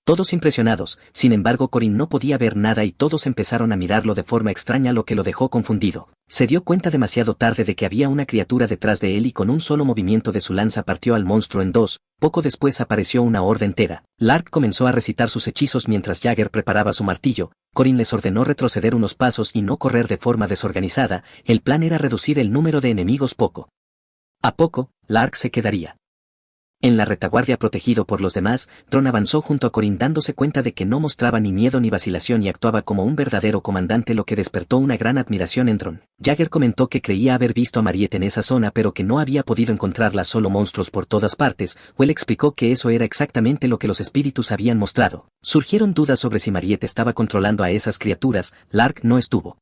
todos impresionados. Sin embargo Corin no podía ver nada y todos empezaron a mirarlo de forma extraña, lo que lo dejó confundido. Se dio cuenta demasiado tarde de que había una criatura detrás de él y con un solo movimiento de su lanza partió al monstruo en dos. Poco después apareció una horda entera. Lark comenzó a recitar sus hechizos mientras Jagger preparaba su martillo. Corin les ordenó retroceder unos pasos y no correr de forma desorganizada. El plan era reducir el número de enemigos poco a poco. Lark se quedaría en la retaguardia protegido por los demás. Dron avanzó junto a Corin dándose cuenta de que no mostraba ni miedo ni vacilación y actuaba como un verdadero comandante, lo que despertó una gran admiración en Dron. Jagger comentó que creía haber visto a Mariette en esa zona pero que no había podido encontrarla, solo monstruos por todas partes. Well explicó que eso era exactamente lo que los espíritus habían mostrado. Surgieron dudas sobre si Mariette estaba controlando a esas criaturas. Lark no estuvo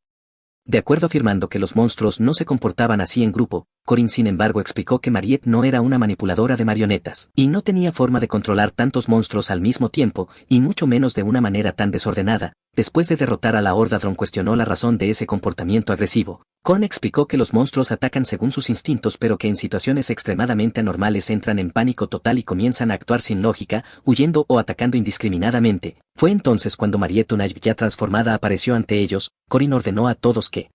de acuerdo afirmando que los monstruos no se comportaban así en grupo. Corin sin embargo explicó que Mariette no era una manipuladora de marionetas y no tenía forma de controlar tantos monstruos al mismo tiempo, y mucho menos de una manera tan desordenada. Después de derrotar a la horda, Dron cuestionó la razón de ese comportamiento agresivo. Corin explicó que los monstruos atacan según sus instintos pero que en situaciones extremadamente anormales entran en pánico total y comienzan a actuar sin lógica, huyendo o atacando indiscriminadamente. Fue entonces cuando Mariette, una ya transformada, apareció ante ellos. Corin ordenó a todos que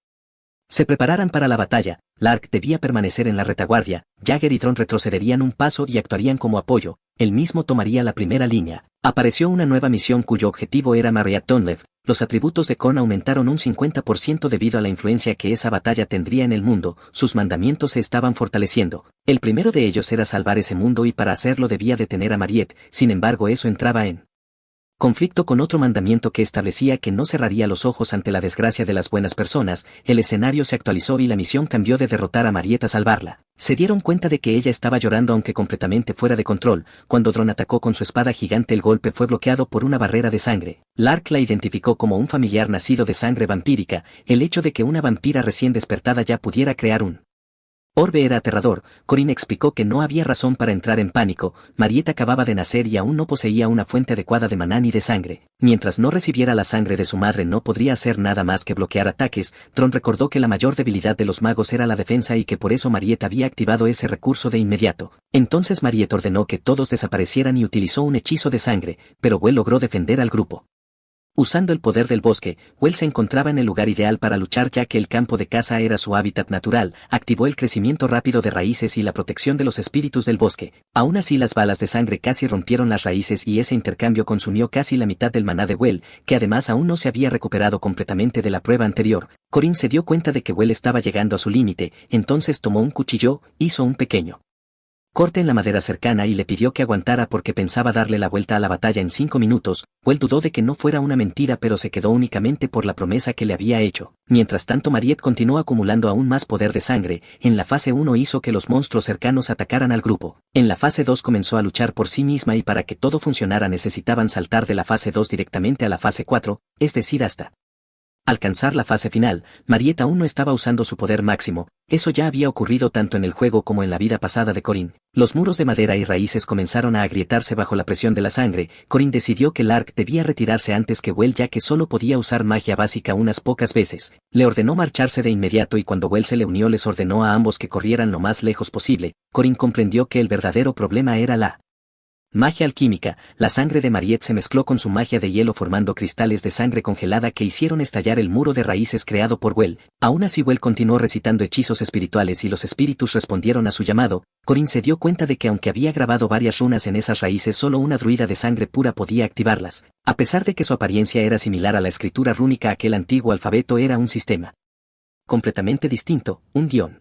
se prepararan para la batalla. Lark debía permanecer en la retaguardia. Jagger y Dron retrocederían un paso y actuarían como apoyo. Él mismo tomaría la primera línea. Apareció una nueva misión cuyo objetivo era Mariette Donlev. Los atributos de Con aumentaron un 50% debido a la influencia que esa batalla tendría en el mundo. Sus mandamientos se estaban fortaleciendo. El primero de ellos era salvar ese mundo y para hacerlo debía detener a Mariette. Sin embargo, eso entraba en conflicto con otro mandamiento que establecía que no cerraría los ojos ante la desgracia de las buenas personas. El escenario se actualizó y la misión cambió de derrotar a Mariette a salvarla. Se dieron cuenta de que ella estaba llorando aunque completamente fuera de control. Cuando Dron atacó con su espada gigante, el golpe fue bloqueado por una barrera de sangre. Lark la identificó como un familiar nacido de sangre vampírica. El hecho de que una vampira recién despertada ya pudiera crear un orbe era aterrador. Corin explicó que no había razón para entrar en pánico. Mariette acababa de nacer y aún no poseía una fuente adecuada de maná ni de sangre. Mientras no recibiera la sangre de su madre no podría hacer nada más que bloquear ataques. Dron recordó que la mayor debilidad de los magos era la defensa y que por eso Mariette había activado ese recurso de inmediato. Entonces Mariette ordenó que todos desaparecieran y utilizó un hechizo de sangre, pero Well logró defender al grupo. Usando el poder del bosque, Well se encontraba en el lugar ideal para luchar ya que el campo de caza era su hábitat natural. Activó el crecimiento rápido de raíces y la protección de los espíritus del bosque. Aún así, las balas de sangre casi rompieron las raíces y ese intercambio consumió casi la mitad del maná de Well, que además aún no se había recuperado completamente de la prueba anterior. Corin se dio cuenta de que Well estaba llegando a su límite, entonces tomó un cuchillo, hizo un pequeño corte en la madera cercana y le pidió que aguantara porque pensaba darle la vuelta a la batalla en 5 minutos. Well dudó de que no fuera una mentira pero se quedó únicamente por la promesa que le había hecho. Mientras tanto, Mariette continuó acumulando aún más poder de sangre. En la fase 1 hizo que los monstruos cercanos atacaran al grupo. En la fase 2 comenzó a luchar por sí misma y para que todo funcionara necesitaban saltar de la fase 2 directamente a la fase 4, es decir hasta Alcanzar la fase final, Mariette aún no estaba usando su poder máximo, eso ya había ocurrido tanto en el juego como en la vida pasada de Corinne. Los muros de madera y raíces comenzaron a agrietarse bajo la presión de la sangre. Corinne decidió que Lark debía retirarse antes que Well, ya que solo podía usar magia básica unas pocas veces. Le ordenó marcharse de inmediato y cuando Well se le unió les ordenó a ambos que corrieran lo más lejos posible. Corinne comprendió que el verdadero problema era la magia alquímica. La sangre de Mariette se mezcló con su magia de hielo formando cristales de sangre congelada que hicieron estallar el muro de raíces creado por Well. Aún así Well continuó recitando hechizos espirituales y los espíritus respondieron a su llamado. Corinne se dio cuenta de que aunque había grabado varias runas en esas raíces solo una druida de sangre pura podía activarlas. A pesar de que su apariencia era similar a la escritura rúnica, aquel antiguo alfabeto era un sistema completamente distinto, un guión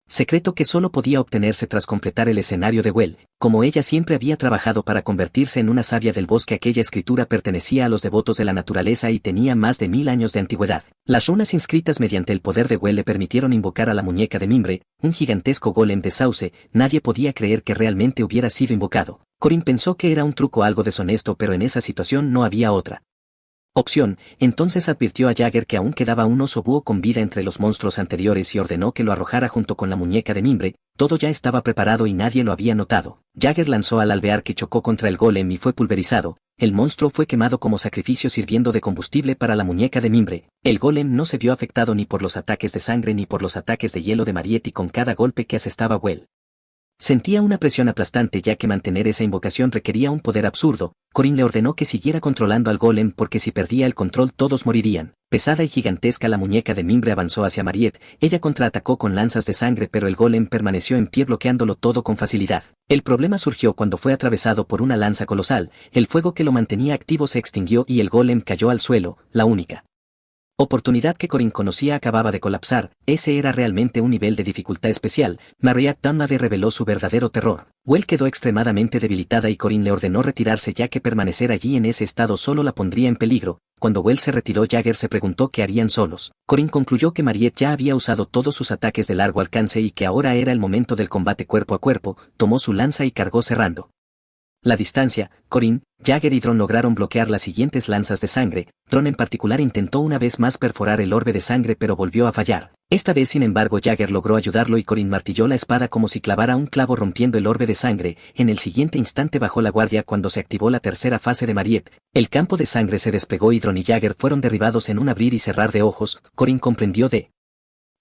secreto que solo podía obtenerse tras completar el escenario de Well. Como ella siempre había trabajado para convertirse en una sabia del bosque, aquella escritura pertenecía a los devotos de la naturaleza y tenía más de 1000 años de antigüedad. Las runas inscritas mediante el poder de Well le permitieron invocar a la muñeca de mimbre, un gigantesco golem de sauce. Nadie podía creer que realmente hubiera sido invocado. Corinne pensó que era un truco algo deshonesto, pero en esa situación no había otra opción. Entonces advirtió a Jagger que aún quedaba un oso búho con vida entre los monstruos anteriores y ordenó que lo arrojara junto con la muñeca de mimbre. Todo ya estaba preparado y nadie lo había notado. Jagger lanzó al alvear que chocó contra el golem y fue pulverizado. El monstruo fue quemado como sacrificio sirviendo de combustible para la muñeca de mimbre. El golem no se vio afectado ni por los ataques de sangre ni por los ataques de hielo de Mariette y con cada golpe que asestaba Well sentía una presión aplastante, ya que mantener esa invocación requería un poder absurdo. Corinne le ordenó que siguiera controlando al golem porque si perdía el control todos morirían. Pesada y gigantesca, la muñeca de mimbre avanzó hacia Mariette. Ella contraatacó con lanzas de sangre, pero el golem permaneció en pie bloqueándolo todo con facilidad. El problema surgió cuando fue atravesado por una lanza colosal. El fuego que lo mantenía activo se extinguió y el golem cayó al suelo. La única oportunidad que Corinne conocía acababa de colapsar. Ese era realmente un nivel de dificultad especial. Mariette Dunlade reveló su verdadero terror. Well quedó extremadamente debilitada y Corinne le ordenó retirarse, ya que permanecer allí en ese estado solo la pondría en peligro. Cuando Well se retiró, Jagger se preguntó qué harían solos. Corinne concluyó que Mariette ya había usado todos sus ataques de largo alcance y que ahora era el momento del combate cuerpo a cuerpo. Tomó su lanza y cargó cerrando la distancia. Corinne, Jagger y Dron lograron bloquear las siguientes lanzas de sangre. Dron en particular intentó una vez más perforar el orbe de sangre pero volvió a fallar. Esta vez sin embargo Jagger logró ayudarlo y Corinne martilló la espada como si clavara un clavo rompiendo el orbe de sangre. En el siguiente instante bajó la guardia cuando se activó la tercera fase de Mariette. El campo de sangre se desplegó y Dron y Jagger fueron derribados en un abrir y cerrar de ojos. Corinne comprendió de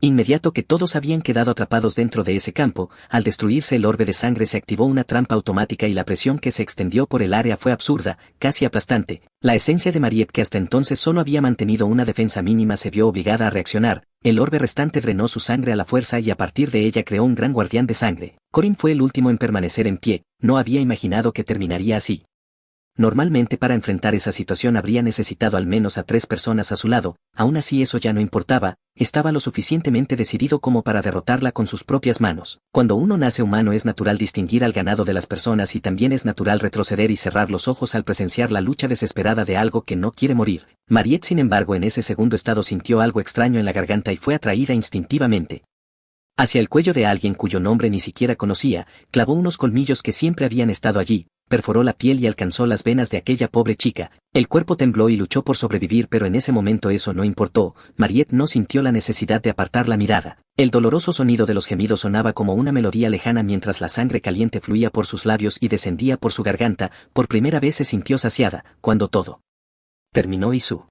inmediato que todos habían quedado atrapados dentro de ese campo. Al destruirse el orbe de sangre se activó una trampa automática y la presión que se extendió por el área fue absurda, casi aplastante. La esencia de Mariette, que hasta entonces solo había mantenido una defensa mínima, se vio obligada a reaccionar. El orbe restante drenó su sangre a la fuerza y a partir de ella creó un gran guardián de sangre. Corinne fue el último en permanecer en pie. No había imaginado que terminaría así. Normalmente para enfrentar esa situación habría necesitado al menos a 3 personas a su lado. Aún así eso ya no importaba. Estaba lo suficientemente decidido como para derrotarla con sus propias manos. Cuando uno nace humano es natural distinguir al ganado de las personas y también es natural retroceder y cerrar los ojos al presenciar la lucha desesperada de algo que no quiere morir. Mariette, sin embargo, en ese segundo estado sintió algo extraño en la garganta y fue atraída instintivamente hacia el cuello de alguien cuyo nombre ni siquiera conocía. Clavó unos colmillos que siempre habían estado allí, perforó la piel y alcanzó las venas de aquella pobre chica. El cuerpo tembló y luchó por sobrevivir, pero en ese momento eso no importó. Mariette no sintió la necesidad de apartar la mirada. El doloroso sonido de los gemidos sonaba como una melodía lejana mientras la sangre caliente fluía por sus labios y descendía por su garganta. Por primera vez se sintió saciada. Cuando todo terminó y su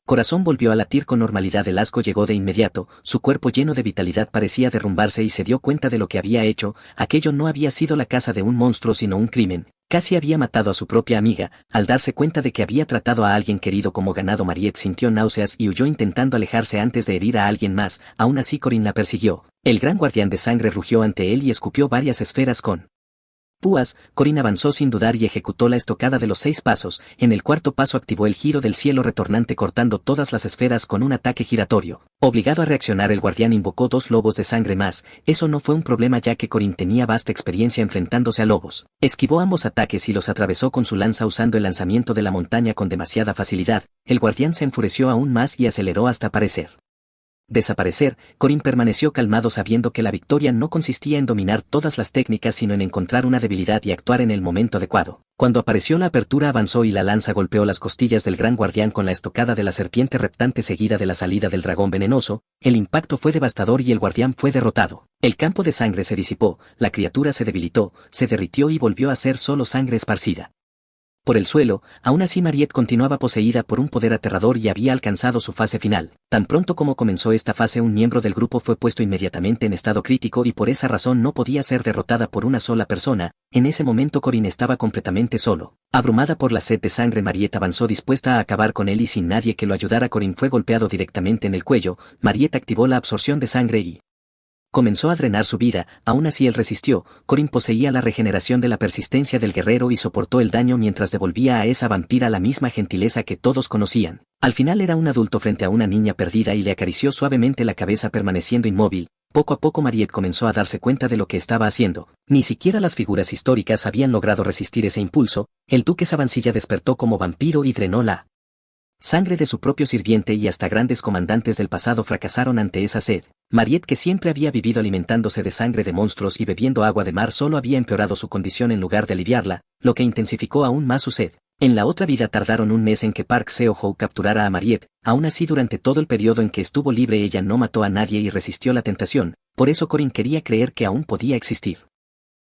corazón volvió a latir con normalidad, el asco llegó de inmediato. Su cuerpo lleno de vitalidad parecía derrumbarse y se dio cuenta de lo que había hecho. Aquello no había sido la caza de un monstruo sino un crimen. Casi había matado a su propia amiga. Al darse cuenta de que había tratado a alguien querido como ganado, Mariette sintió náuseas y huyó intentando alejarse antes de herir a alguien más. Aún así Corinne la persiguió. El gran guardián de sangre rugió ante él y escupió varias esferas con púas. Corinne avanzó sin dudar y ejecutó la estocada de los 6 pasos. En el cuarto paso activó el giro del cielo retornante cortando todas las esferas con un ataque giratorio. Obligado a reaccionar, el guardián invocó 2 lobos de sangre más. Eso no fue un problema ya que Corinne tenía vasta experiencia enfrentándose a lobos. Esquivó ambos ataques y los atravesó con su lanza usando el lanzamiento de la montaña con demasiada facilidad. El guardián se enfureció aún más y aceleró hasta parecer desaparecer, Corin permaneció calmado sabiendo que la victoria no consistía en dominar todas las técnicas sino en encontrar una debilidad y actuar en el momento adecuado. Cuando apareció la apertura avanzó y la lanza golpeó las costillas del gran guardián con la estocada de la serpiente reptante seguida de la salida del dragón venenoso, el impacto fue devastador y el guardián fue derrotado. El campo de sangre se disipó, la criatura se debilitó, se derritió y volvió a ser solo sangre esparcida. Por el suelo, aún así Mariette continuaba poseída por un poder aterrador y había alcanzado su fase final. Tan pronto como comenzó esta fase un miembro del grupo fue puesto inmediatamente en estado crítico y por esa razón no podía ser derrotada por una sola persona. En ese momento Corin estaba completamente solo. Abrumada por la sed de sangre Mariette avanzó dispuesta a acabar con él y sin nadie que lo ayudara Corin fue golpeado directamente en el cuello. Mariette activó la absorción de sangre y comenzó a drenar su vida, aún así él resistió. Corin poseía la regeneración de la persistencia del guerrero y soportó el daño mientras devolvía a esa vampira la misma gentileza que todos conocían. Al final era un adulto frente a una niña perdida y le acarició suavemente la cabeza permaneciendo inmóvil. Poco a poco Mariette comenzó a darse cuenta de lo que estaba haciendo. Ni siquiera las figuras históricas habían logrado resistir ese impulso. El duque Sabancilla despertó como vampiro y drenó la sangre de su propio sirviente y hasta grandes comandantes del pasado fracasaron ante esa sed. Mariette, que siempre había vivido alimentándose de sangre de monstruos y bebiendo agua de mar, solo había empeorado su condición en lugar de aliviarla, lo que intensificó aún más su sed. En la otra vida tardaron un mes en que Park Seo-ho capturara a Mariette, aún así durante todo el periodo en que estuvo libre ella no mató a nadie y resistió la tentación, por eso Corin quería creer que aún podía existir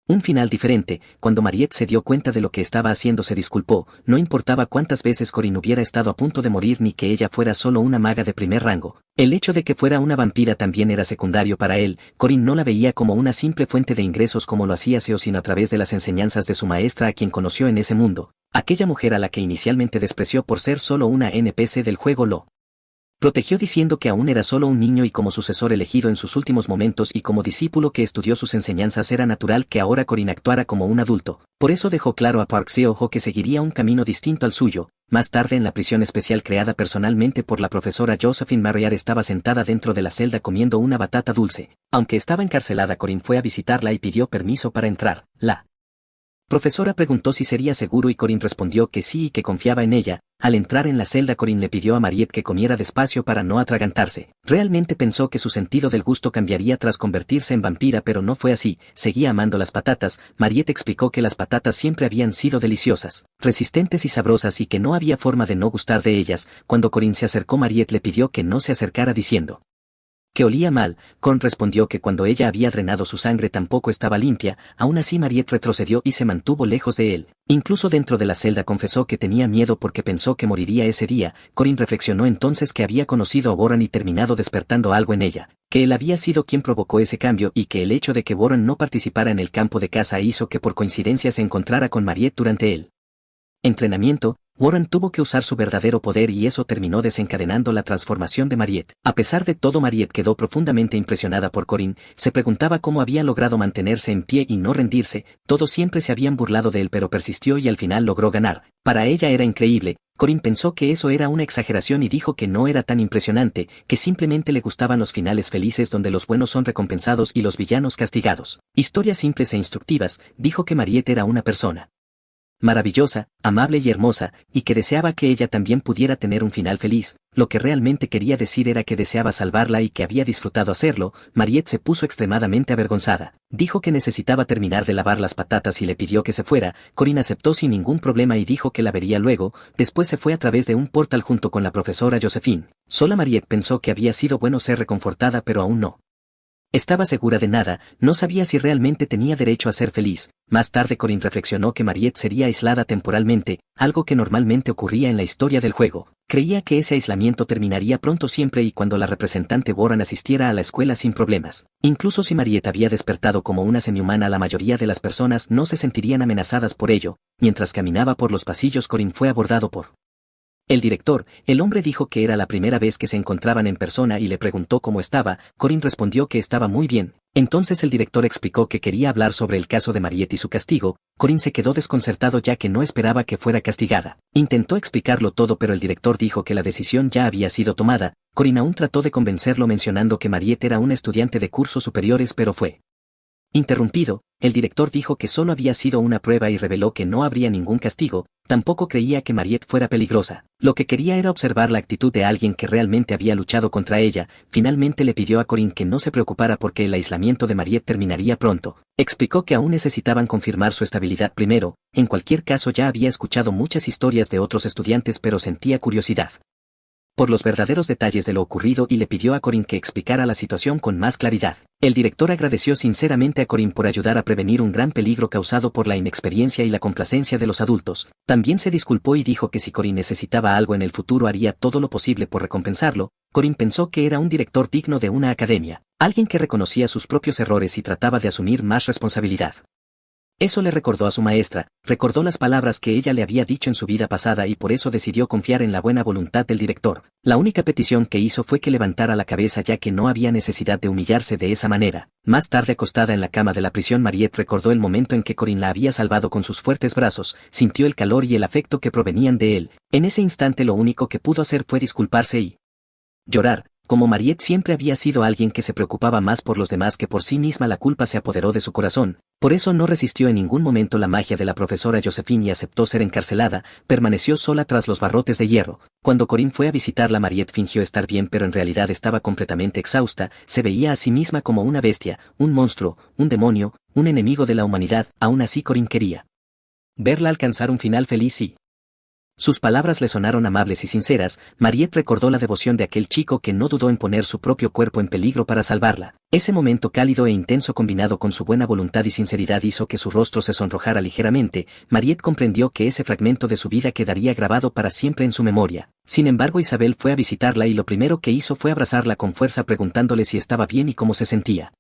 un final diferente. Cuando Mariette se dio cuenta de lo que estaba haciendo se disculpó, no importaba cuántas veces Corin hubiera estado a punto de morir ni que ella fuera solo una maga de primer rango. El hecho de que fuera una vampira también era secundario para él. Corin no la veía como una simple fuente de ingresos como lo hacía Seo sino a través de las enseñanzas de su maestra a quien conoció en ese mundo. Aquella mujer a la que inicialmente despreció por ser solo una NPC del juego lo protegió diciendo que aún era solo un niño y como sucesor elegido en sus últimos momentos y como discípulo que estudió sus enseñanzas era natural que ahora Corin actuara como un adulto. Por eso dejó claro a Park Seo-ho que seguiría un camino distinto al suyo. Más tarde en la prisión especial creada personalmente por la profesora Josephine Marriar estaba sentada dentro de la celda comiendo una batata dulce. Aunque estaba encarcelada Corin fue a visitarla y pidió permiso para entrar. La profesora preguntó si sería seguro y Corin respondió que sí y que confiaba en ella. Al entrar en la celda Corin le pidió a Mariette que comiera despacio para no atragantarse. Realmente pensó que su sentido del gusto cambiaría tras convertirse en vampira pero no fue así, seguía amando las patatas. Mariette explicó que las patatas siempre habían sido deliciosas, resistentes y sabrosas y que no había forma de no gustar de ellas. Cuando Corin se acercó Mariette le pidió que no se acercara diciendo que olía mal. Corin respondió que cuando ella había drenado su sangre tampoco estaba limpia. Aún así Mariette retrocedió y se mantuvo lejos de él. Incluso dentro de la celda confesó que tenía miedo porque pensó que moriría ese día. Corin reflexionó entonces que había conocido a Warren y terminado despertando algo en ella, que él había sido quien provocó ese cambio y que el hecho de que Warren no participara en el campo de caza hizo que por coincidencia se encontrara con Mariette durante el entrenamiento. Warren tuvo que usar su verdadero poder y eso terminó desencadenando la transformación de Mariette. A pesar de todo Mariette quedó profundamente impresionada por Corin, se preguntaba cómo había logrado mantenerse en pie y no rendirse. Todos siempre se habían burlado de él pero persistió y al final logró ganar. Para ella era increíble. Corin pensó que eso era una exageración y dijo que no era tan impresionante, que simplemente le gustaban los finales felices donde los buenos son recompensados y los villanos castigados. Historias simples e instructivas. Dijo que Mariette era una persona maravillosa, amable y hermosa, y que deseaba que ella también pudiera tener un final feliz. Lo que realmente quería decir era que deseaba salvarla y que había disfrutado hacerlo. Mariette se puso extremadamente avergonzada. Dijo que necesitaba terminar de lavar las patatas y le pidió que se fuera. Corin aceptó sin ningún problema y dijo que la vería luego. Después se fue a través de un portal junto con la profesora Josephine. Sola Mariette pensó que había sido bueno ser reconfortada pero aún no estaba segura de nada, no sabía si realmente tenía derecho a ser feliz. Más tarde Corin reflexionó que Mariette sería aislada temporalmente, algo que normalmente ocurría en la historia del juego. Creía que ese aislamiento terminaría pronto siempre y cuando la representante Warren asistiera a la escuela sin problemas. Incluso si Mariette había despertado como una semihumana, la mayoría de las personas no se sentirían amenazadas por ello. Mientras caminaba por los pasillos Corin fue abordado por el director. El hombre dijo que era la primera vez que se encontraban en persona y le preguntó cómo estaba. Corin respondió que estaba muy bien. Entonces el director explicó que quería hablar sobre el caso de Mariette y su castigo. Corin se quedó desconcertado ya que no esperaba que fuera castigada. Intentó explicarlo todo pero el director dijo que la decisión ya había sido tomada. Corin aún trató de convencerlo mencionando que Mariette era una estudiante de cursos superiores pero fue Interrumpido, el director dijo que solo había sido una prueba y reveló que no habría ningún castigo. Tampoco creía que Mariette fuera peligrosa. Lo que quería era observar la actitud de alguien que realmente había luchado contra ella. Finalmente le pidió a Corinne que no se preocupara porque el aislamiento de Mariette terminaría pronto. Explicó que aún necesitaban confirmar su estabilidad primero. En cualquier caso ya había escuchado muchas historias de otros estudiantes pero sentía curiosidad por los verdaderos detalles de lo ocurrido y le pidió a Corinne que explicara la situación con más claridad. El director agradeció sinceramente a Corinne por ayudar a prevenir un gran peligro causado por la inexperiencia y la complacencia de los adultos. También se disculpó y dijo que si Corinne necesitaba algo en el futuro haría todo lo posible por recompensarlo. Corinne pensó que era un director digno de una academia, alguien que reconocía sus propios errores y trataba de asumir más responsabilidad. Eso le recordó a su maestra, recordó las palabras que ella le había dicho en su vida pasada y por eso decidió confiar en la buena voluntad del director. La única petición que hizo fue que levantara la cabeza ya que no había necesidad de humillarse de esa manera. Más tarde acostada en la cama de la prisión, Mariette recordó el momento en que Corinne la había salvado con sus fuertes brazos, sintió el calor y el afecto que provenían de él. En ese instante lo único que pudo hacer fue disculparse y llorar. Como Mariette siempre había sido alguien que se preocupaba más por los demás que por sí misma, la culpa se apoderó de su corazón. Por eso no resistió en ningún momento la magia de la profesora Josephine y aceptó ser encarcelada. Permaneció sola tras los barrotes de hierro. Cuando Corinne fue a visitarla, Mariette fingió estar bien pero en realidad estaba completamente exhausta. Se veía a sí misma como una bestia, un monstruo, un demonio, un enemigo de la humanidad. Aún así Corinne quería verla alcanzar un final feliz y sus palabras le sonaron amables y sinceras. Mariette recordó la devoción de aquel chico que no dudó en poner su propio cuerpo en peligro para salvarla. Ese momento cálido e intenso combinado con su buena voluntad y sinceridad hizo que su rostro se sonrojara ligeramente. Mariette comprendió que ese fragmento de su vida quedaría grabado para siempre en su memoria. Sin embargo, Isabel fue a visitarla y lo primero que hizo fue abrazarla con fuerza preguntándole si estaba bien y cómo se sentía.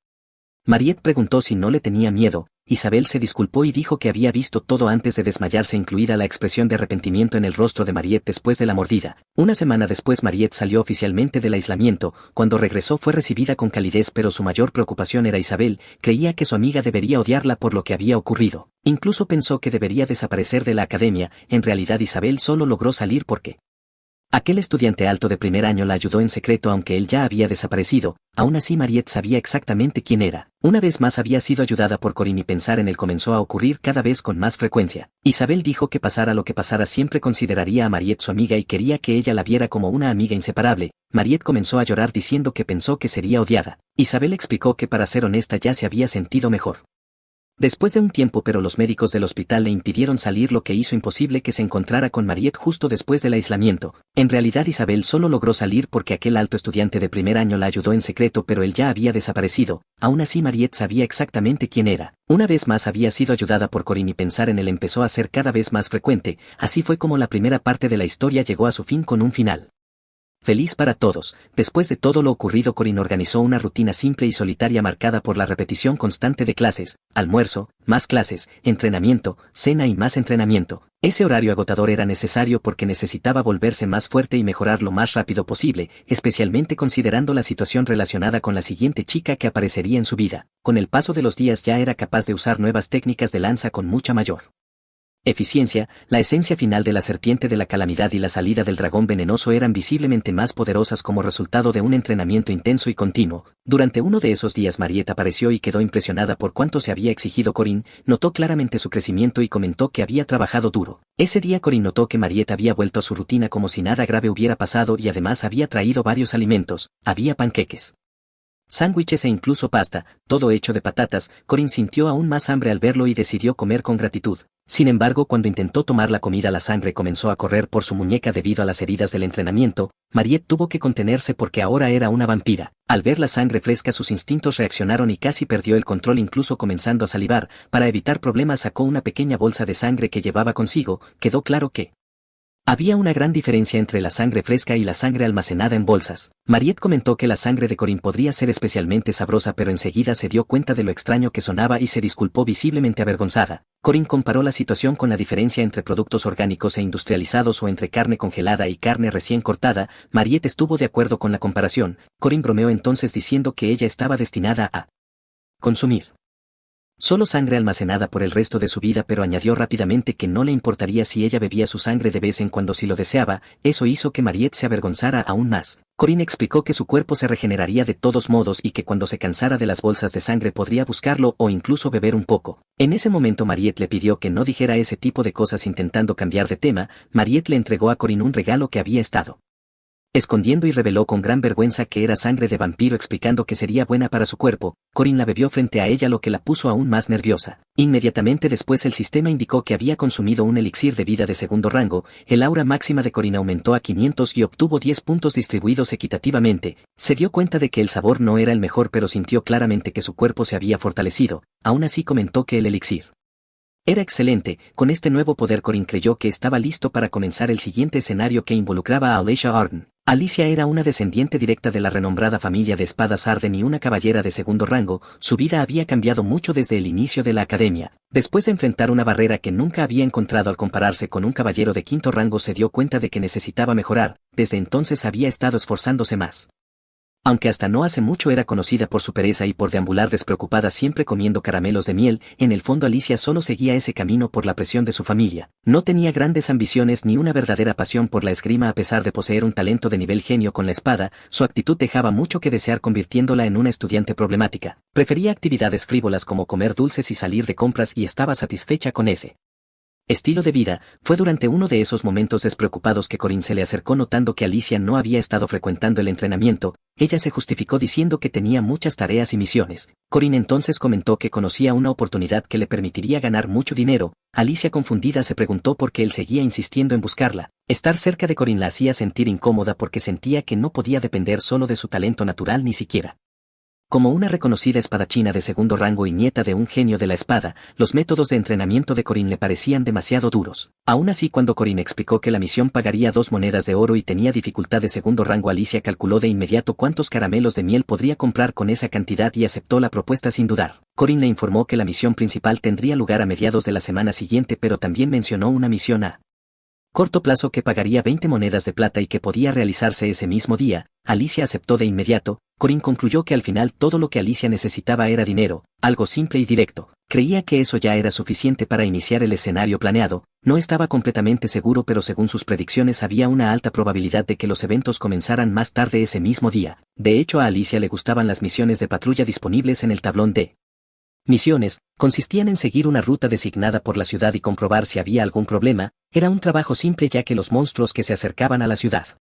Mariette preguntó si no le tenía miedo. Isabel se disculpó y dijo que había visto todo antes de desmayarse, incluida la expresión de arrepentimiento en el rostro de Mariette después de la mordida. Una semana después Mariette salió oficialmente del aislamiento. Cuando regresó fue recibida con calidez, pero su mayor preocupación era Isabel. Creía que su amiga debería odiarla por lo que había ocurrido. Incluso pensó que debería desaparecer de la academia. En realidad Isabel solo logró salir porque aquel estudiante alto de primer año la ayudó en secreto aunque él ya había desaparecido. Aún así Mariette sabía exactamente quién era. Una vez más había sido ayudada por Corinne y pensar en él comenzó a ocurrir cada vez con más frecuencia. Isabel dijo que pasara lo que pasara siempre consideraría a Mariette su amiga y quería que ella la viera como una amiga inseparable. Mariette comenzó a llorar diciendo que pensó que sería odiada. Isabel explicó que para ser honesta ya se había sentido mejor después de un tiempo, pero los médicos del hospital le impidieron salir, lo que hizo imposible que se encontrara con Mariette justo después del aislamiento. En realidad Isabel solo logró salir porque aquel alto estudiante de primer año la ayudó en secreto, pero él ya había desaparecido. Aún así Mariette sabía exactamente quién era. Una vez más había sido ayudada por Corinne y pensar en él empezó a ser cada vez más frecuente. Así fue como la primera parte de la historia llegó a su fin con un final feliz para todos. Después de todo lo ocurrido, Corinne organizó una rutina simple y solitaria marcada por la repetición constante de clases, almuerzo, más clases, entrenamiento, cena y más entrenamiento. Ese horario agotador era necesario porque necesitaba volverse más fuerte y mejorar lo más rápido posible, especialmente considerando la situación relacionada con la siguiente chica que aparecería en su vida. Con el paso de los días ya era capaz de usar nuevas técnicas de lanza con mucha mayor eficiencia. La esencia final de la serpiente de la calamidad y la salida del dragón venenoso eran visiblemente más poderosas como resultado de un entrenamiento intenso y continuo. Durante uno de esos días Mariette apareció y quedó impresionada por cuánto se había exigido Corinne. Notó claramente su crecimiento y comentó que había trabajado duro. Ese día Corinne notó que Mariette había vuelto a su rutina como si nada grave hubiera pasado y además había traído varios alimentos. Había panqueques, sándwiches e incluso pasta, todo hecho de patatas. Corinne sintió aún más hambre al verlo y decidió comer con gratitud. Sin embargo, cuando intentó tomar la comida, la sangre comenzó a correr por su muñeca debido a las heridas del entrenamiento. Mariette tuvo que contenerse porque ahora era una vampira. Al ver la sangre fresca sus instintos reaccionaron y casi perdió el control, incluso comenzando a salivar. Para evitar problemas sacó una pequeña bolsa de sangre que llevaba consigo. Quedó claro que había una gran diferencia entre la sangre fresca y la sangre almacenada en bolsas. Mariette comentó que la sangre de Corinne podría ser especialmente sabrosa, pero enseguida se dio cuenta de lo extraño que sonaba y se disculpó visiblemente avergonzada. Corinne comparó la situación con la diferencia entre productos orgánicos e industrializados o entre carne congelada y carne recién cortada. Mariette estuvo de acuerdo con la comparación. Corinne bromeó entonces diciendo que ella estaba destinada a consumir Solo sangre almacenada por el resto de su vida, pero añadió rápidamente que no le importaría si ella bebía su sangre de vez en cuando si lo deseaba. Eso hizo que Mariette se avergonzara aún más. Corinne explicó que su cuerpo se regeneraría de todos modos y que cuando se cansara de las bolsas de sangre podría buscarlo o incluso beber un poco. En ese momento Mariette le pidió que no dijera ese tipo de cosas intentando cambiar de tema. Mariette le entregó a Corinne un regalo que había estado escondiendo y reveló con gran vergüenza que era sangre de vampiro, explicando que sería buena para su cuerpo. Corinne la bebió frente a ella, lo que la puso aún más nerviosa. Inmediatamente después el sistema indicó que había consumido un elixir de vida de segundo rango. El aura máxima de Corinne aumentó a 500 y obtuvo 10 puntos distribuidos equitativamente. Se dio cuenta de que el sabor no era el mejor, pero sintió claramente que su cuerpo se había fortalecido. Aún así comentó que el elixir era excelente. Con este nuevo poder Corinne creyó que estaba listo para comenzar el siguiente escenario que involucraba a Alicia Arden. Alicia era una descendiente directa de la renombrada familia de espadas Arden y una caballera de segundo rango. Su vida había cambiado mucho desde el inicio de la academia. Después de enfrentar una barrera que nunca había encontrado al compararse con un caballero de quinto rango, se dio cuenta de que necesitaba mejorar. Desde entonces había estado esforzándose más. Aunque hasta no hace mucho era conocida por su pereza y por deambular despreocupada siempre comiendo caramelos de miel, en el fondo Alicia solo seguía ese camino por la presión de su familia. No tenía grandes ambiciones ni una verdadera pasión por la esgrima. A pesar de poseer un talento de nivel genio con la espada, su actitud dejaba mucho que desear, convirtiéndola en una estudiante problemática. Prefería actividades frívolas como comer dulces y salir de compras, y estaba satisfecha con ese estilo de vida. Fue durante uno de esos momentos despreocupados que Corinne se le acercó notando que Alicia no había estado frecuentando el entrenamiento. Ella se justificó diciendo que tenía muchas tareas y misiones. Corinne entonces comentó que conocía una oportunidad que le permitiría ganar mucho dinero. Alicia, confundida, se preguntó por qué él seguía insistiendo en buscarla. Estar cerca de Corinne la hacía sentir incómoda porque sentía que no podía depender solo de su talento natural, ni siquiera como una reconocida espadachina de segundo rango y nieta de un genio de la espada. Los métodos de entrenamiento de Corinne le parecían demasiado duros. Aún así, cuando Corinne explicó que la misión pagaría 2 monedas de oro y tenía dificultad de segundo rango, Alicia calculó de inmediato cuántos caramelos de miel podría comprar con esa cantidad y aceptó la propuesta sin dudar. Corinne le informó que la misión principal tendría lugar a mediados de la semana siguiente, pero también mencionó una misión a corto plazo que pagaría 20 monedas de plata y que podía realizarse ese mismo día. Alicia aceptó de inmediato. Corinne concluyó que al final todo lo que Alicia necesitaba era dinero, algo simple y directo. Creía que eso ya era suficiente para iniciar el escenario planeado. No estaba completamente seguro, pero según sus predicciones había una alta probabilidad de que los eventos comenzaran más tarde ese mismo día. De hecho, a Alicia le gustaban las misiones de patrulla disponibles en el tablón de misiones. Consistían en seguir una ruta designada por la ciudad y comprobar si había algún problema. Era un trabajo simple ya que los monstruos que se acercaban a la ciudad